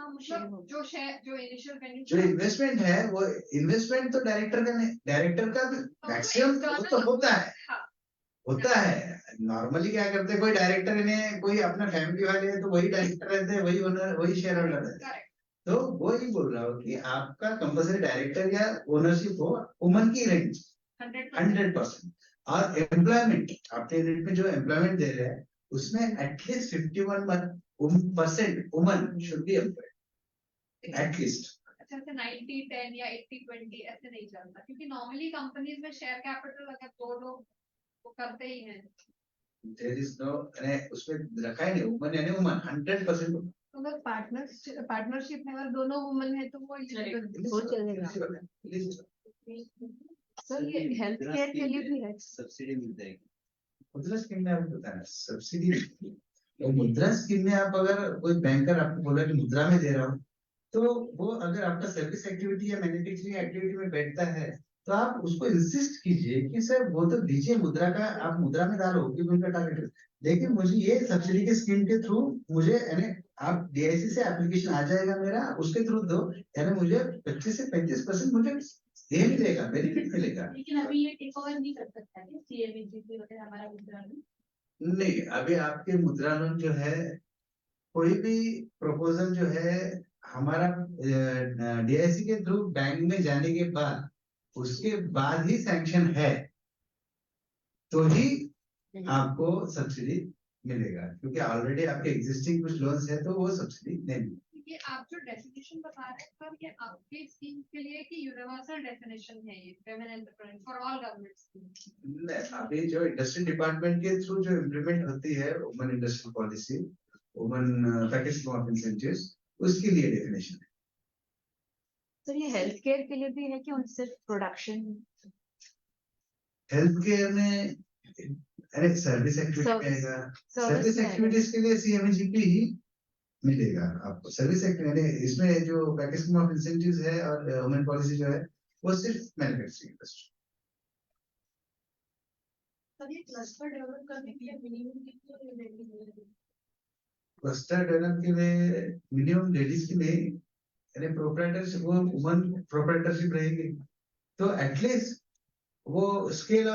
मतलब जो शेयर जो इनिशियल जो बेनिफिट इन्वेस्टमेंट है वो इन्वेस्टमेंट तो डायरेक्टर का नहीं, डायरेक्टर का भी मैक्सिमम तो होता है, होता है। नॉर्मली क्या करते हैं, कोई डायरेक्टर इन्हें कोई अपना फैमिली वाले है तो वही डायरेक्टर रहते हैं, वही ओनर वही शेयर होल्डर रहते हैं। तो वो ही बोल रहा हूँ कि आपका कंपल्सरी डायरेक्टर या ओनरशिप हो, वुमन की रेंज 100%, और एम्प्लॉयमेंट आपके यूनिट में जो एम्प्लॉयमेंट दे रहे हैं उसमें at least 51% woman should be employed at least. अच्छा से 90-10 या 80-20 ऐसे नहीं चलता, क्योंकि नॉर्मली कंपनीज में शेयर कैपिटल अगर दो लोग वो करते ही हैं। There is no, उसमें रखा है नहीं वुमन यानी वुमन 100%। अगर पार्टनरशिप में अगर दोनों वुमन है तो वो चलेगा। सर ये हेल्थ केयर के लिए भी है सब्सिडी मिल जाएगी। मुद्रा स्कीम में आपको बताना सब्सिडी, और मुद्रा स्कीम में आप अगर कोई बैंकर आपको बोला कि मुद्रा में दे रहा हूँ, तो वो अगर आपका सर्विस एक्टिविटी या मैन्युफैक्चरिंग एक्टिविटी में बैठता है तो आप उसको इंसिस्ट कीजिए कि सर वो तो दीजिए मुद्रा का, आप मुद्रा में डालो कि उनका टारगेट, लेकिन मुझे ये सब्सिडी के स्कीम के थ्रू मुझे यानी आप DIC से एप्लीकेशन आ जाएगा मेरा, उसके थ्रू दो, यानी मुझे 25 से 35% मुझे ये मिलेगा, बेनिफिट मिलेगा। लेकिन अभी ये टेक ओवर नहीं कर सकता है CMGP वगैरह हमारा मुद्रा लोन। नहीं, अभी आपके मुद्रा लोन जो है, कोई भी प्रपोजल जो है हमारा DIC के थ्रू बैंक में जाने के बाद, उसके बाद ही सैंक्शन है तो ही आपको सब्सिडी मिलेगा, क्योंकि ऑलरेडी आपके एग्जिस्टिंग कुछ लोन्स है तो वो सब्सिडी नहीं मिलेगी। ये आप जो डेफिनेशन बता रहे हैं सर, ये आपके स्कीम के लिए कि यूनिवर्सल डेफिनेशन है ये women entrepreneur for all government scheme? अभी जो इंडस्ट्री डिपार्टमेंट के थ्रू जो इम्प्लीमेंट होती है women industrial policy, women package of incentives, उसके लिए डेफिनेशन है। सर ये हेल्थ केयर के लिए भी है कि सिर्फ प्रोडक्शन? हेल्थ केयर में अरे सर्विस एक्टिविटी में आएगा, सर्विस एक्टिविटीज के लिए CMGP ही मिलेगा आपको। सर्विस एक्टिविटी इसमें जो पैकेज ऑफ इंसेंटिव्स है और वुमेन पॉलिसी जो है वो सिर्फ मैन्युफैक्चरिंग इंडस्ट्री। सर ये क्लस्टर डेवलप करने के लिए मिनिमम कितने क्लस्टर डेवलप के लिए मिनिमम लेडीज के लिए यानी प्रोप्राइटरशिप, वो वुमन प्रोप्राइटरशिप रहेगी तो एटलीस्ट वो स्केल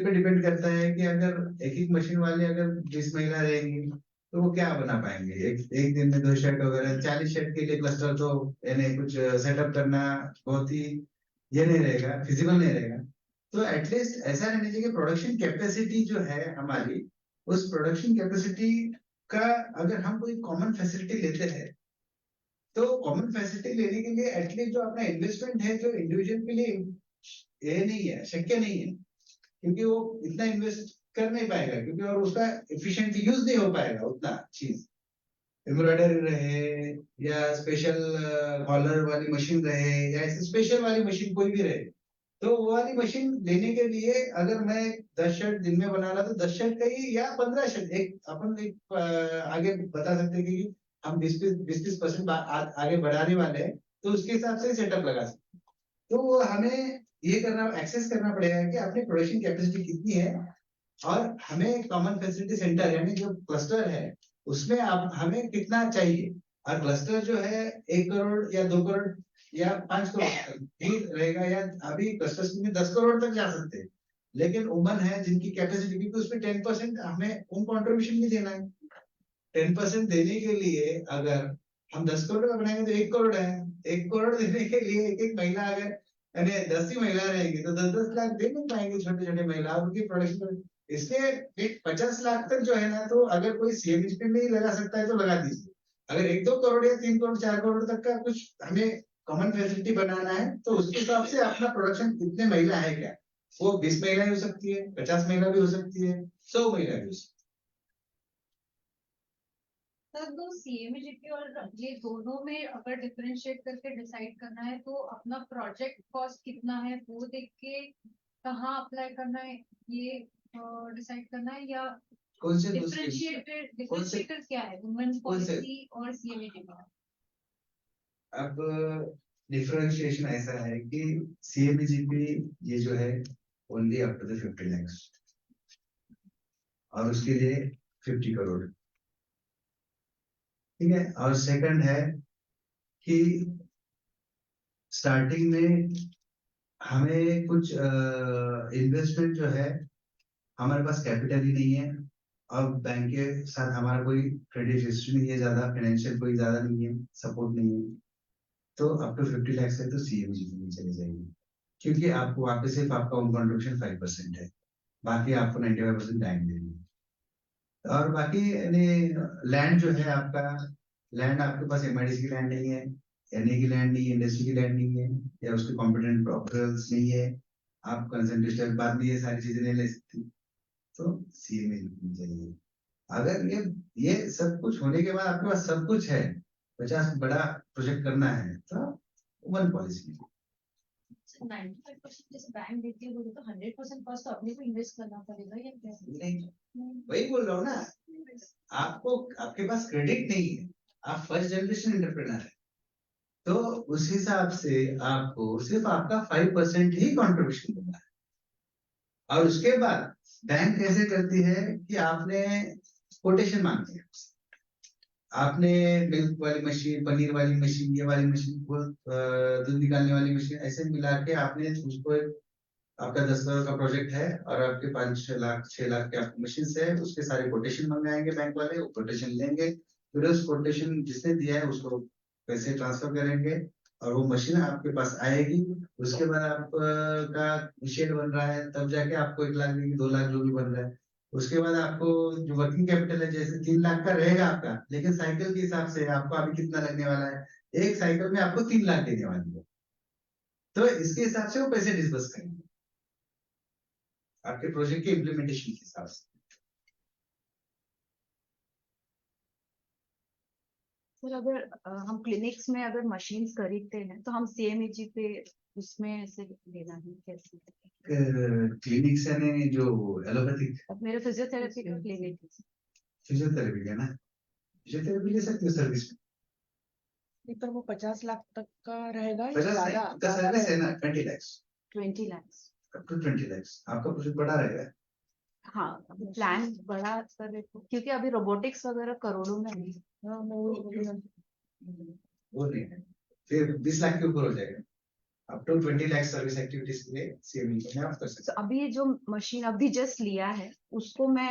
पे डिपेंड करता है कि अगर एक मशीन वाले अगर 20 महिला रहेंगी तो वो क्या बना पाएंगे एक दिन में 2 शेड वगैरह। 40 शेड के लिए क्लस्टर तो यानी कुछ सेटअप करना बहुत ही ये नहीं रहेगा, फिजिबल नहीं रहेगा। तो एटलीस्ट ऐसा रहना चाहिए कि प्रोडक्शन कैपेसिटी जो है हमारी, उस प्रोडक्शन कैपेसिटी का अगर हम कोई कॉमन फैसिलिटी लेते हैं तो कॉमन फैसिलिटी लेने के लिए एटलीस्ट जो अपना इन्वेस्टमेंट है जो इंडिविजुअल के लिए ये नहीं है, शक्य नहीं है, क्योंकि वो इतना इन्वेस्ट कर नहीं पाएगा, क्योंकि और उसका एफिशिएंट यूज नहीं हो पाएगा उतना चीज। एम्ब्रॉयडरी रहे या स्पेशल कॉलर वाली मशीन रहे या ऐसे स्पेशल वाली मशीन कोई भी रहे, तो वो वाली मशीन लेने के लिए अगर मैं 10 शर्ट दिन में बना रहा तो 10 शर्ट का ही या 15 शर्ट आगे बता सकते कि हम 20-30% आगे बढ़ाने वाले हैं, तो उसके हिसाब से सेटअप लगा सकते। तो वो हमें ये करना, एक्सेस करना पड़ेगा कि अपनी प्रोडक्शन कैपेसिटी कितनी है और हमें कॉमन फैसिलिटी सेंटर यानी जो क्लस्टर है उसमें आप हमें कितना चाहिए। और क्लस्टर जो है 1 करोड़ या 2 करोड़ या 5 करोड़ तक भी रहेगा, या अभी क्लस्टर्स में 10 करोड़ तक जा सकते हैं, लेकिन वुमन है जिनकी कैपेसिटी, क्योंकि उसमें 10% हमें उन कॉन्ट्रीब्यूशन भी देना है। 10% देने के लिए अगर हम 10 करोड़ का बनाएंगे तो 1 करोड़ है। 1 करोड़ देने के लिए एक महिला अगर यानी 10 ही महिला रहेंगी तो 10-10 लाख दे नहीं पाएंगे छोटे महिला उनकी प्रोडक्शन। इसलिए एक 50 लाख तक जो है ना, तो अगर कोई CMGP में ही लगा सकता है तो लगा दीजिए। अगर 1-2 करोड़ या 3 करोड़ 4 करोड़ तक का कुछ हमें कॉमन फैसिलिटी बनाना है तो उसके हिसाब से अपना प्रोडक्शन कितने महिला है, क्या वो 20 महिला हो सकती है, 50 महिला भी हो सकती है, 100 महिला भी हो सकती है। सर तो CMGP और ये दोनों में अगर डिफरेंशिएट करके डिसाइड करना है तो अपना प्रोजेक्ट कॉस्ट कितना है वो देख के कहाँ अप्लाई करना है ये डिसाइड करना है, या कौन से डिफरेंशिएटर क्या है वुमेन पॉलिसी और CMGP? अब डिफरेंशिएशन ऐसा है कि CMGP ये जो है ओनली अप टू 50 lakhs और उसके लिए 50 करोड़, ठीक है। और सेकंड है कि स्टार्टिंग में हमें कुछ इन्वेस्टमेंट जो है, हमारे पास कैपिटल ही नहीं है और बैंक के साथ हमारा कोई क्रेडिट हिस्ट्री नहीं है, ज्यादा फाइनेंशियल कोई ज्यादा नहीं है, सपोर्ट नहीं है, तो अप टू 50 लाख से तो CMGP में चले जाएगी, क्योंकि आपको वहां पे सिर्फ आपका ओन कॉन्ट्रीब्यूशन 5% है, बाकी आपको 95% बैंक देंगे। और बाकी लैंड जो है आपका, लैंड आपके पास MIDC की लैंड नहीं है, NA की लैंड नहीं है, इंडस्ट्री की लैंड नहीं है, या उसके कॉम्पिटेंट प्रॉपर्टीज नहीं है, आप कंसंट्रेशन बाद में ये सारी चीजें नहीं ले सकती, तो CMGP चाहिए। अगर ये सब कुछ होने के बाद आपके पास सब कुछ है, 50 बड़ा प्रोजेक्ट करना है तो वुमन पॉलिसी 95% जैसे बैंक देती है, तो 100% कॉस्ट तो अपने को इन्वेस्ट करना पड़ेगा या क्या? नहीं, वही बोल रहा हूँ ना, आपके पास क्रेडिट नहीं है, आप फर्स्ट जनरेशन एंटरप्रेन्योर है, तो उस हिसाब से आपको सिर्फ आपका 5% ही कंट्रीब्यूशन देना है। और उसके बाद बैंक कैसे करती है कि आपने कोटेशन मांगती है, आपने मिल्क वाली मशीन, पनीर वाली मशीन, ये वाली मशीन, दूध निकालने वाली मशीन, ऐसे मिला के आपने उसको आपका 10 करोड़ का प्रोजेक्ट है और आपके 5-6 लाख के आपकी मशीन है, उसके सारे कोटेशन मंगाएंगे बैंक वाले, वो कोटेशन लेंगे, फिर उस कोटेशन जिसने दिया है उसको पैसे ट्रांसफर करेंगे और वो मशीन आपके पास आएगी। उसके बाद आपका शेड बन रहा है, तब जाके आपको 1 लाख देगी, 2 लाख जो भी बन रहा है। उसके बाद आपको जो वर्किंग कैपिटल है जैसे 3 लाख का रहेगा आपका, लेकिन साइकिल के हिसाब से आपको अभी कितना लगने वाला है, एक साइकिल में आपको 3 लाख देने वाली है, तो इसके हिसाब से वो पैसे डिस्बर्स करेंगे आपके प्रोजेक्ट के इम्प्लीमेंटेशन के हिसाब से। सर अगर हम क्लिनिक्स में अगर मशीन्स खरीदते हैं तो हम CMEG पे उसमें से लेना है कैसे? क्लिनिक्स यानी जो एलोपैथिक, मेरा फिजियोथेरेपी का क्लिनिक है। फिजियोथेरेपी है ना, फिजियोथेरेपी ले सकते हो सर्विस में। पर वो 50 लाख तक का रहेगा या 50 ज्यादा? का सर्विस है ना, 20 लाख 20 लाख अप टू 20 लाख आपका प्रोजेक्ट बड़ा रहेगा। हाँ, प्लान बड़ा कर रहे थे क्योंकि अभी रोबोटिक्स वगैरह करोड़ों में है। वो नहीं है, फिर 20 लाख के ऊपर हो जाएगा, up to 20 lakh service activities के लिए CME में आप कर सकते तो अभी ये जो मशीन अभी जस्ट लिया है उसको मैं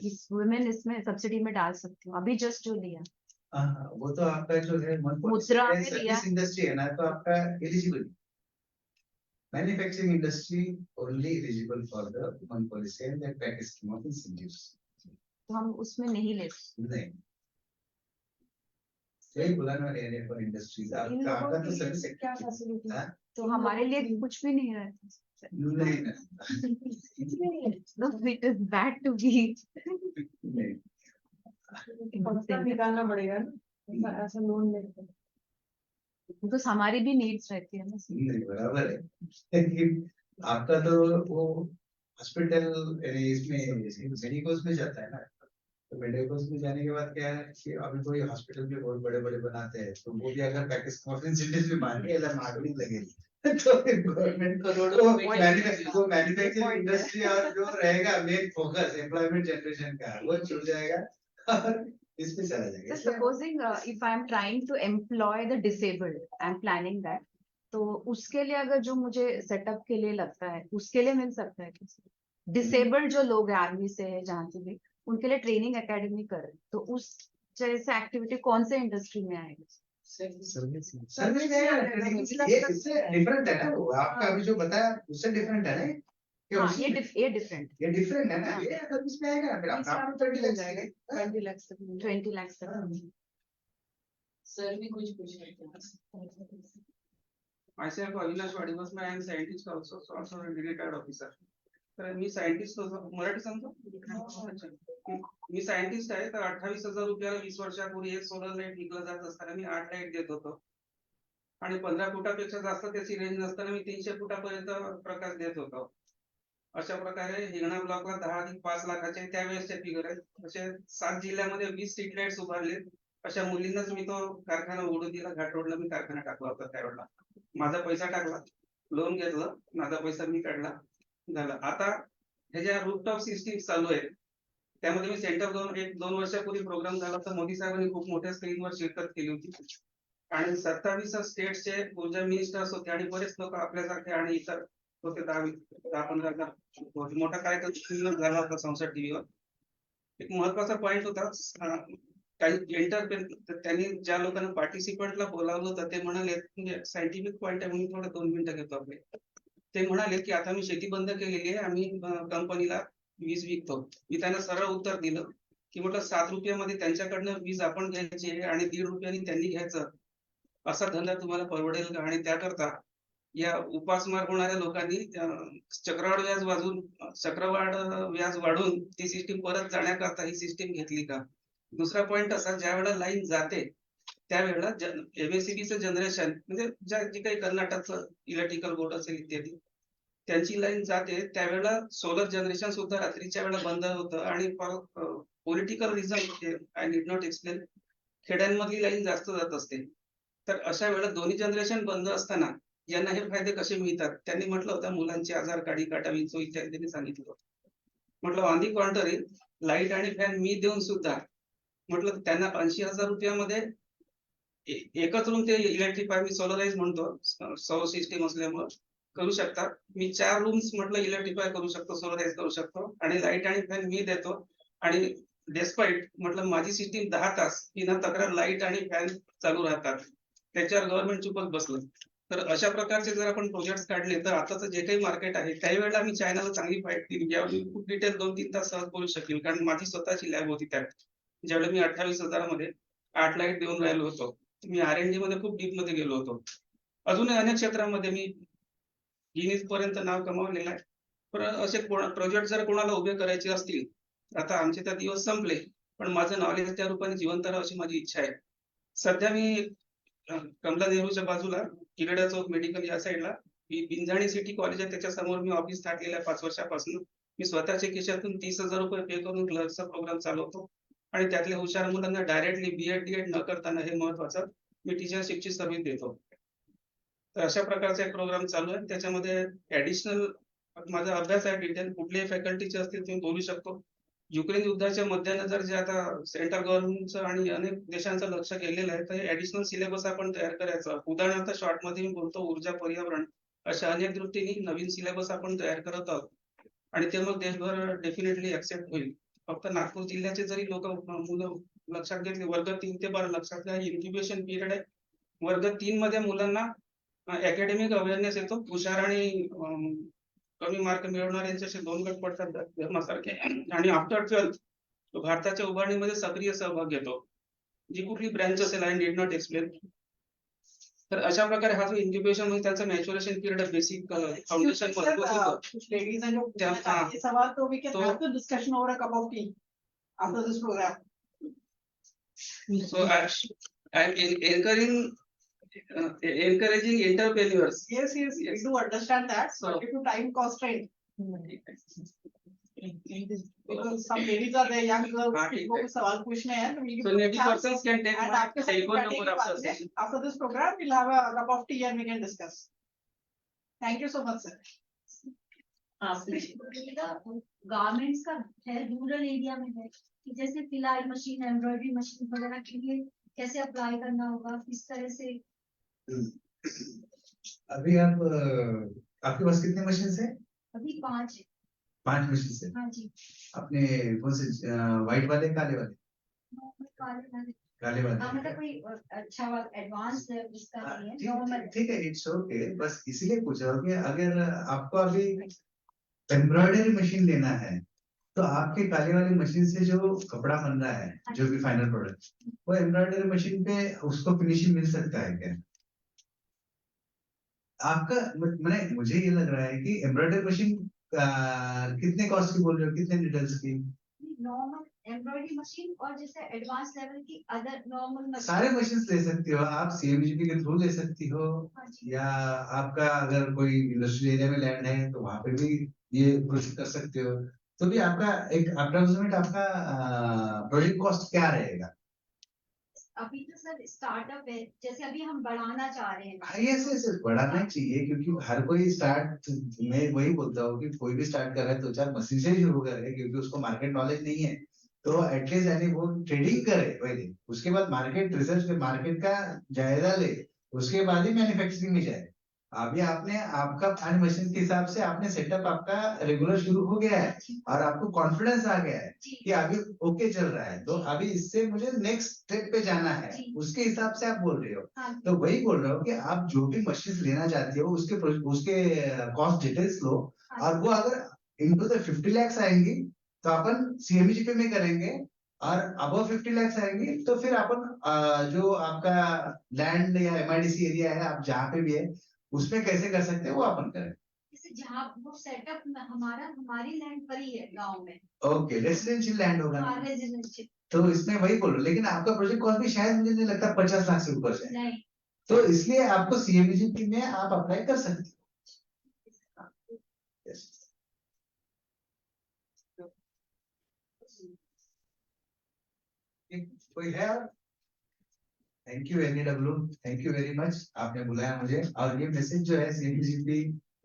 इस वुमेन इसमें सब्सिडी में डाल सकती हूँ, अभी जस्ट जो लिया। हाँ, वो तो आपका जो है मुद्रा में लिया सर्विस इंडस्ट्री है ना, तो आपका eligible, manufacturing industry only eligible for the one policy and that package scheme of incentives. तो हम उसमें नहीं ले नहीं, यही बोला ना, एरिया फॉर इंडस्ट्रीज आपका तो सर्विस क्या फैसिलिटी, तो हमारे लिए कुछ भी नहीं रहता। नहीं it is bad to be, निकालना पड़ेगा ना ऐसा लोन लेकर, तो हमारी भी नीड्स रहती है ना। नहीं बराबर है, लेकिन आपका तो वो हॉस्पिटल इसमें मेडिकोस में जाता है ना, तो मेडिकोस में जाने के बाद क्या है कि अभी कोई हॉस्पिटल भी बहुत बड़े बड़े बनाते हैं, तो वो भी अगर पैकेज कॉन्फिडेंशियलिटी भी मांगे या मार्केटिंग लगेगी तो गवर्नमेंट को मैन्युफैक्चरिंग इंडस्ट्री और जो रहेगा मेन फोकस एम्प्लॉयमेंट जनरेशन का, वो छूट जाएगा और इसमें चला जाएगा। Supposing if I am trying to employ the disabled, I am planning that, तो उसके लिए अगर जो मुझे सेटअप के लिए लगता है उसके लिए मिल सकता है डिसेबल्ड जो लोग आर्मी से है जहाँ से भी, उनके लिए ट्रेनिंग एकेडमी कर, तो उस जैसे एक्टिविटी कौन से इंडस्ट्री में आएगी? सर्विस डिफरेंट है ना, वो आपका अभी जो बताया उससे डिफरेंट है ना। हाँ, ये डिफरेंट है ना, ये सर्विस में आएगा, फिर आपको 20 लाख जाएगा, 20 लाख तक। सर भी कुछ पूछ रहे थे। Myself Avinash Vadivas, I am scientist also retired officer. तर मी सायंटिस्ट मराठी सांगतो, मी सायंटिस्ट आहे, तर 28,000 रुपयाला 20 वर्षापूर्वी एक सोलर लाईट विकलं जात असताना मी 8 लाईट देत होतो आणि 15 फुटापेक्षा जास्त त्याची रेंज नसताना मी 300 फुटापर्यंत प्रकाश देत होतो। अशा प्रकारे हिंगणा ब्लॉकला 10 अधिक 5 लाखाचे त्यावेळेसचे फिगर आहेत, असे 7 जिल्ह्यामध्ये 20 स्ट्रीट लाईट्स उभारले। अशा मुलींनाच मी तो कारखाना उघडून दिला, घाट रोडला मी कारखाना टाकला होता त्यावेळेला, माझा पैसा टाकला, लोन घेतलं, माझा पैसा मी काढला, झालं। आता हे ज्या रूफटॉप सिस्टीम चालू आहे त्यामध्ये मी सेंटर 2 वर्षापूर्वी प्रोग्राम झाला होता, मोदी साहेबांनी खूप मोठ्या स्क्रीनवर शिरकत केली होती आणि 27 स्टेटचे ऊर्जा मिनिस्टर्स होते आणि बरेच लोक आपल्यासारखे आणि इतर होते, 10-15 मोठा कार्यक्रम झाला होता संसद टीव्हीवर। एक महत्वाचा पॉइंट होता, काही त्यांनी ज्या लोकांना पार्टिसिपंटला बोलावलं होतं ते म्हणाले, म्हणजे सायंटिफिक पॉइंट आहे म्हणून थोडं 2 मिनिटं घेतो आपले, ते म्हणाले की आता मी शेती बंद केलेली आहे, आम्ही कंपनीला वीज विकतो। मी त्यांना सरळ उत्तर दिलं की म्हटलं 7 रुपयामध्ये त्यांच्याकडनं वीज आपण घ्यायची आहे आणि 1.5 रुपयांनी त्यांनी घ्यायचं, असा धंदा तुम्हाला परवडेल का? आणि त्याकरता या उपासमार होणाऱ्या लोकांनी चक्रवाढ व्याज वाढून ती सिस्टीम परत जाण्याकरता ही सिस्टीम घेतली का? दुसरा पॉइंट असा, ज्या वेळेला लाईन जाते त्यावेळेला MSEBीचं जनरेशन, म्हणजे जे काही कर्नाटकचं इलेक्ट्रिकल बोर्ड असेल इत्यादी, त्यांची लाईन जाते त्यावेळेला सोलर जनरेशन सुद्धा रात्रीच्या वेळेला बंद होतं आणि political reason I need not explain, खेड्यांमधली लाईन जास्त जात असते। तर अशा वेळेला दोन्ही जनरेशन बंद असताना यांना हे फायदे कसे मिळतात? त्यांनी म्हटलं होतं मुलांची आजार काढी काटावी चो इत्यादी सांगितलं होतं। म्हटलं ऑन दी कॉन्ट्ररी, लाईट आणि फॅन मी देऊन सुद्धा म्हटलं त्यांना 80,000 रुपयामध्ये एकच रूम ते इलेक्ट्रिफाय मी सोलराईज म्हणतो सौर सिस्टीम असल्यामुळं करू शकतात. मी 4 रूम्स म्हटलं इलेक्ट्रिफाय करू शकतो, सोलराईज करू शकतो आणि लाईट आणि फॅन मी देतो. आणि डेस्पाईट म्हटलं माझी सिस्टीम 10 तास बिना तक्रार लाईट आणि फॅन चालू राहतात. त्याच्यावर गव्हर्नमेंट चुपच बसलं. तर अशा प्रकारचे जर आपण प्रोजेक्ट्स काढले तर आताचं जे काही मार्केट आहे त्याही वेळेला मी चायनाला चांगली फाईट दिली. यावर मी खूप डिटेल 2-3 तास सहज बोलू शकेल, कारण माझी स्वतःची लॅब होती त्यात. ज्यावेळेला मी 28,000 मध्ये 8 लाईट देऊन राहिलो होतो. मी R&D मध्ये खूप डीप मध्ये गेलो होतो. अजूनही अनेक क्षेत्रामध्ये मी गिनीज पर्यंत नाव कमावलेलं आहे. पण असे प्रोजेक्ट जर कोणाला उभे करायचे असतील, आता आमचे तर दिवस संपले, पण माझं नॉलेज त्या रूपाने जिवंत राहावं अशी माझी इच्छा आहे. सध्या मी कमला नेहरूच्या बाजूला किरडा चौक मेडिकल या साईडला बिंजाणी सिटी कॉलेज आहे, त्याच्या समोर मी ऑफिस टाकलेलं आहे 5 वर्षापासून. मी स्वतःच्या खिशातून 30,000 रुपये पे करून क्लर्कचा प्रोग्राम चालवतो आणि त्यातल्या हुशार मुलांना डायरेक्टली B.Ed D.Ed न करताना हे महत्वाचं मी टीचरशिपची सर्व्हिस देतो. तर अशा प्रकारचा एक प्रोग्राम चालू आहे. त्याच्यामध्ये ऍडिशनल माझा अभ्यास आहे डिटेल. कुठल्याही फॅकल्टीचे असतील तुम्ही बोलू शकतो. युक्रेन युद्धाच्या मध्यानं जर जे आता सेंट्रल गव्हर्नमेंटचं आणि अनेक देशांचं लक्ष गेलेलं आहे, तर हे ऍडिशनल सिलेबस आपण तयार करायचं. उदाहरणार्थ शॉर्ट मध्ये मी बोलतो ऊर्जा, पर्यावरण अशा अनेक दृष्टीने नवीन सिलेबस आपण तयार करत आहोत आणि ते मग देशभर डेफिनेटली ऍक्सेप्ट होईल. फक्त नागपूर जिल्ह्याचे जरी लोक मुलं लक्षात घेतले, वर्ग 3 ते 12 लक्षात घ्या, इन्क्युबेशन पिरियड आहे. वर्ग 3 मध्ये मुलांना अकॅडमिक अवेअरनेस येतो. हुशार आणि कमी मार्क मिळवणारे यांच्याशी 2 गट पडतात धर्मासारखे. आणि आफ्टर 12th तो भारताच्या उभारणीमध्ये सक्रिय सहभाग घेतो. जी कुठली ब्रँच असेल, आय नीड नॉट एक्सप्लेन. तर अशा प्रकारे हा जो इन्क्युबेशन म्हणजे त्याचं मॅच्युरेशन पिरियड बेसिक फाउंडेशन मजबूत होतं. Ladies and gentlemen, ये सवाल तो we can have the discussion over a cup of tea after this program. So I am encouraging entrepreneurs. Yes, we do understand that. So due to time constraint, because some ladies are there, young girls, जिनको भी सवाल पूछने हैं, तो we'll give So them maybe chance. persons can take And after some telephone chatting number के after बाद में, session. after this program, we'll have a cup of tea and we can discuss. Thank you so much, sir. Garments का है, rural area में है कि जैसे सिलाई मशीन, एम्ब्रॉयडरी मशीन वगैरह के लिए कैसे अप्लाई करना होगा, किस तरह से? अभी आप आपके पास कितने मशीन है? अभी 5 है। 5 मशीन है। हाँ जी। अपने कौन से व्हाइट वाले, काले वाले? काले वाले। मतलब कोई अच्छा एडवांस इसका नहीं है, नॉर्मल। ठीक है, इट्स ओके। बस इसीलिए पूछा कि अगर आपको अभी एम्ब्रॉयडरी मशीन लेना है तो आपके काले वाली मशीन से जो कपड़ा बन रहा है, जो भी फाइनल प्रोडक्ट, वो एम्ब्रॉयडरी मशीन पे उसको फिनिशिंग मिल सकता है क्या? आपका मैंने मुझे ये लग रहा है कि एम्ब्रॉयडरी मशीन कितने कॉस्ट की बोल रहे हो, कितने नीडल्स की? नॉर्मल एम्ब्रॉयडरी मशीन और जैसे एडवांस लेवल की अदर नॉर्मल मशीन। सारे मशीन ले सकती हो आप, CMGP के थ्रू ले सकती हो, या आपका अगर कोई इंडस्ट्रियल एरिया में लैंड है तो वहां पे भी ये प्रोसेस कर सकते हो। तो भी आपका एक अप्रोक्सीमेट आपका प्रोजेक्ट कॉस्ट क्या रहेगा? अभी तो सर स्टार्टअप है, जैसे अभी हम बढ़ाना चाह रहे हैं। यस बढ़ाना चाहिए, क्योंकि हर कोई स्टार्ट, मैं वही बोलता हूँ कि कोई भी स्टार्ट कर रहा है तो 4 मशीन से ही शुरू करे, क्योंकि उसको मार्केट नॉलेज नहीं है। तो एटलीस्ट यानी वो ट्रेडिंग करे पहले, उसके बाद मार्केट रिसर्च के मार्केट का जायजा ले, उसके बाद ही मैन्युफैक्चरिंग में जाए। अभी आपने आपका 5 मशीन के हिसाब से आपने सेटअप आपका रेगुलर शुरू हो गया है और आपको कॉन्फिडेंस आ गया है कि अभी ओके चल रहा है, तो अभी इससे मुझे नेक्स्ट स्टेप पे जाना है, उसके हिसाब से आप बोल रहे हो। तो वही बोल रहा हूँ कि आप जो भी मशीन लेना चाहते हो उसके कॉस्ट डिटेल्स लो, और वो अगर इनटू द 50 lakhs आएंगी तो अपन CMGP में करेंगे, और अबव 50 lakhs आएंगी तो फिर अपन जो आपका लैंड या MIDC एरिया है, आप जहाँ पे भी है उसमें कैसे कर सकते हैं वो अपन करें। जहाँ वो सेटअप हमारी लैंड पर ही है, गांव में। ओके, रेसिडेंशियल लैंड होगा। रेजिडेंशियल। तो इसमें वही बोलो, लेकिन आपका प्रोजेक्ट कॉस्ट भी शायद मुझे नहीं लगता 50 लाख से ऊपर है। नहीं। तो इसलिए आपको CMGP में आप अप्लाई कर सकते हो। कोई है? Thank you NEW, thank you very much, आपने बुलाया मुझे। और ये मैसेज जो है CMGP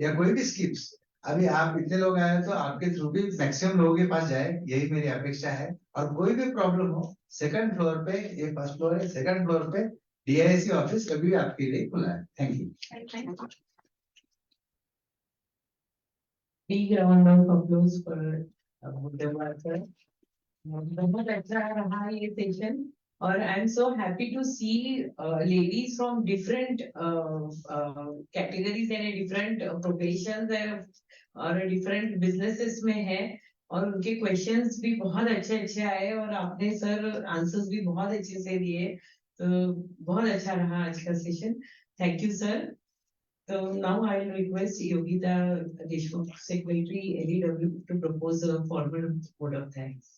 या कोई भी स्कीम्स, अभी आप इतने लोग आए तो आपके थ्रू भी मैक्सिमम लोगों के पास जाए, यही मेरी अपेक्षा है। और कोई भी प्रॉब्लम हो, सेकंड फ्लोर पे, ये फर्स्ट फ्लोर है, सेकंड फ्लोर पे DIC ऑफिस कभी भी आपके लिए खुला है। Thank you. Big round of applause for Muddawar sir. बहुत अच्छा रहा ये सेशन और I am so happy to see ladies from different categories and different professions और डिफरेंट बिजनेसेस में है और उनके क्वेश्चंस भी बहुत अच्छे अच्छे आए और आपने सर आंसर्स भी बहुत अच्छे से दिए, तो बहुत अच्छा रहा आज का session. Thank you sir. So now I will request Yogita Deshmukh, Secretary LEW, to propose a formal vote of thanks.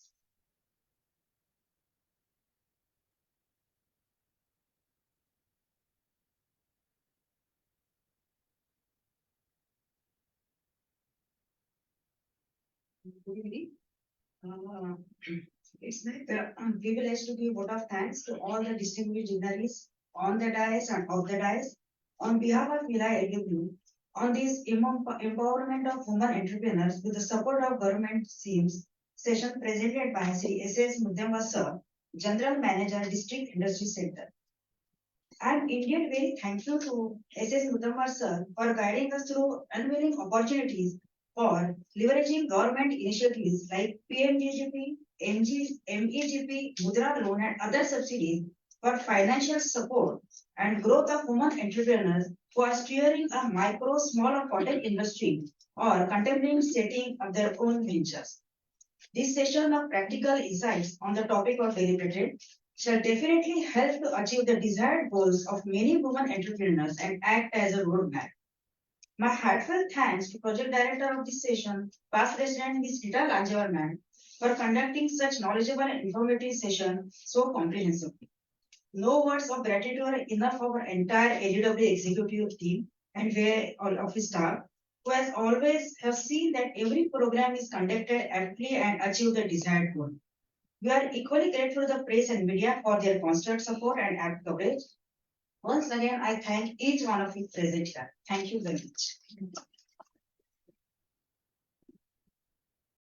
Good evening. It's my privilege to give vote of thanks to all the distinguished dignitaries on the dais and off the dais. On behalf of VIA LW, on this empowerment of women entrepreneurs with the support of government schemes session presented by Sri S.S. Muddawar sir, General Manager, District Industry Center. I am indeed very thankful to S.S. Muddawar sir for guiding us through unveiling opportunities for leveraging government initiatives like PMGGP, MEGP, Mudra loan and other subsidies for financial support and growth of women entrepreneurs who are steering a micro, small or cottage industry or contemplating setting up their own ventures. This session of practical insights on the topic of deliberated shall definitely help to achieve the desired goals of many women entrepreneurs and act as a roadmap. My heartfelt thanks to Project Director of this session, Past President Ms. Rita Lanjavarman, for conducting such knowledgeable and informative session so comprehensively. No words of gratitude are enough for our entire LEW executive team and all of his staff, who has always have seen that every program is conducted aptly and achieve the desired goal. We are equally grateful to the press and media for their constant support and apt coverage. Once again, I thank each one of you present here. Thank you very much.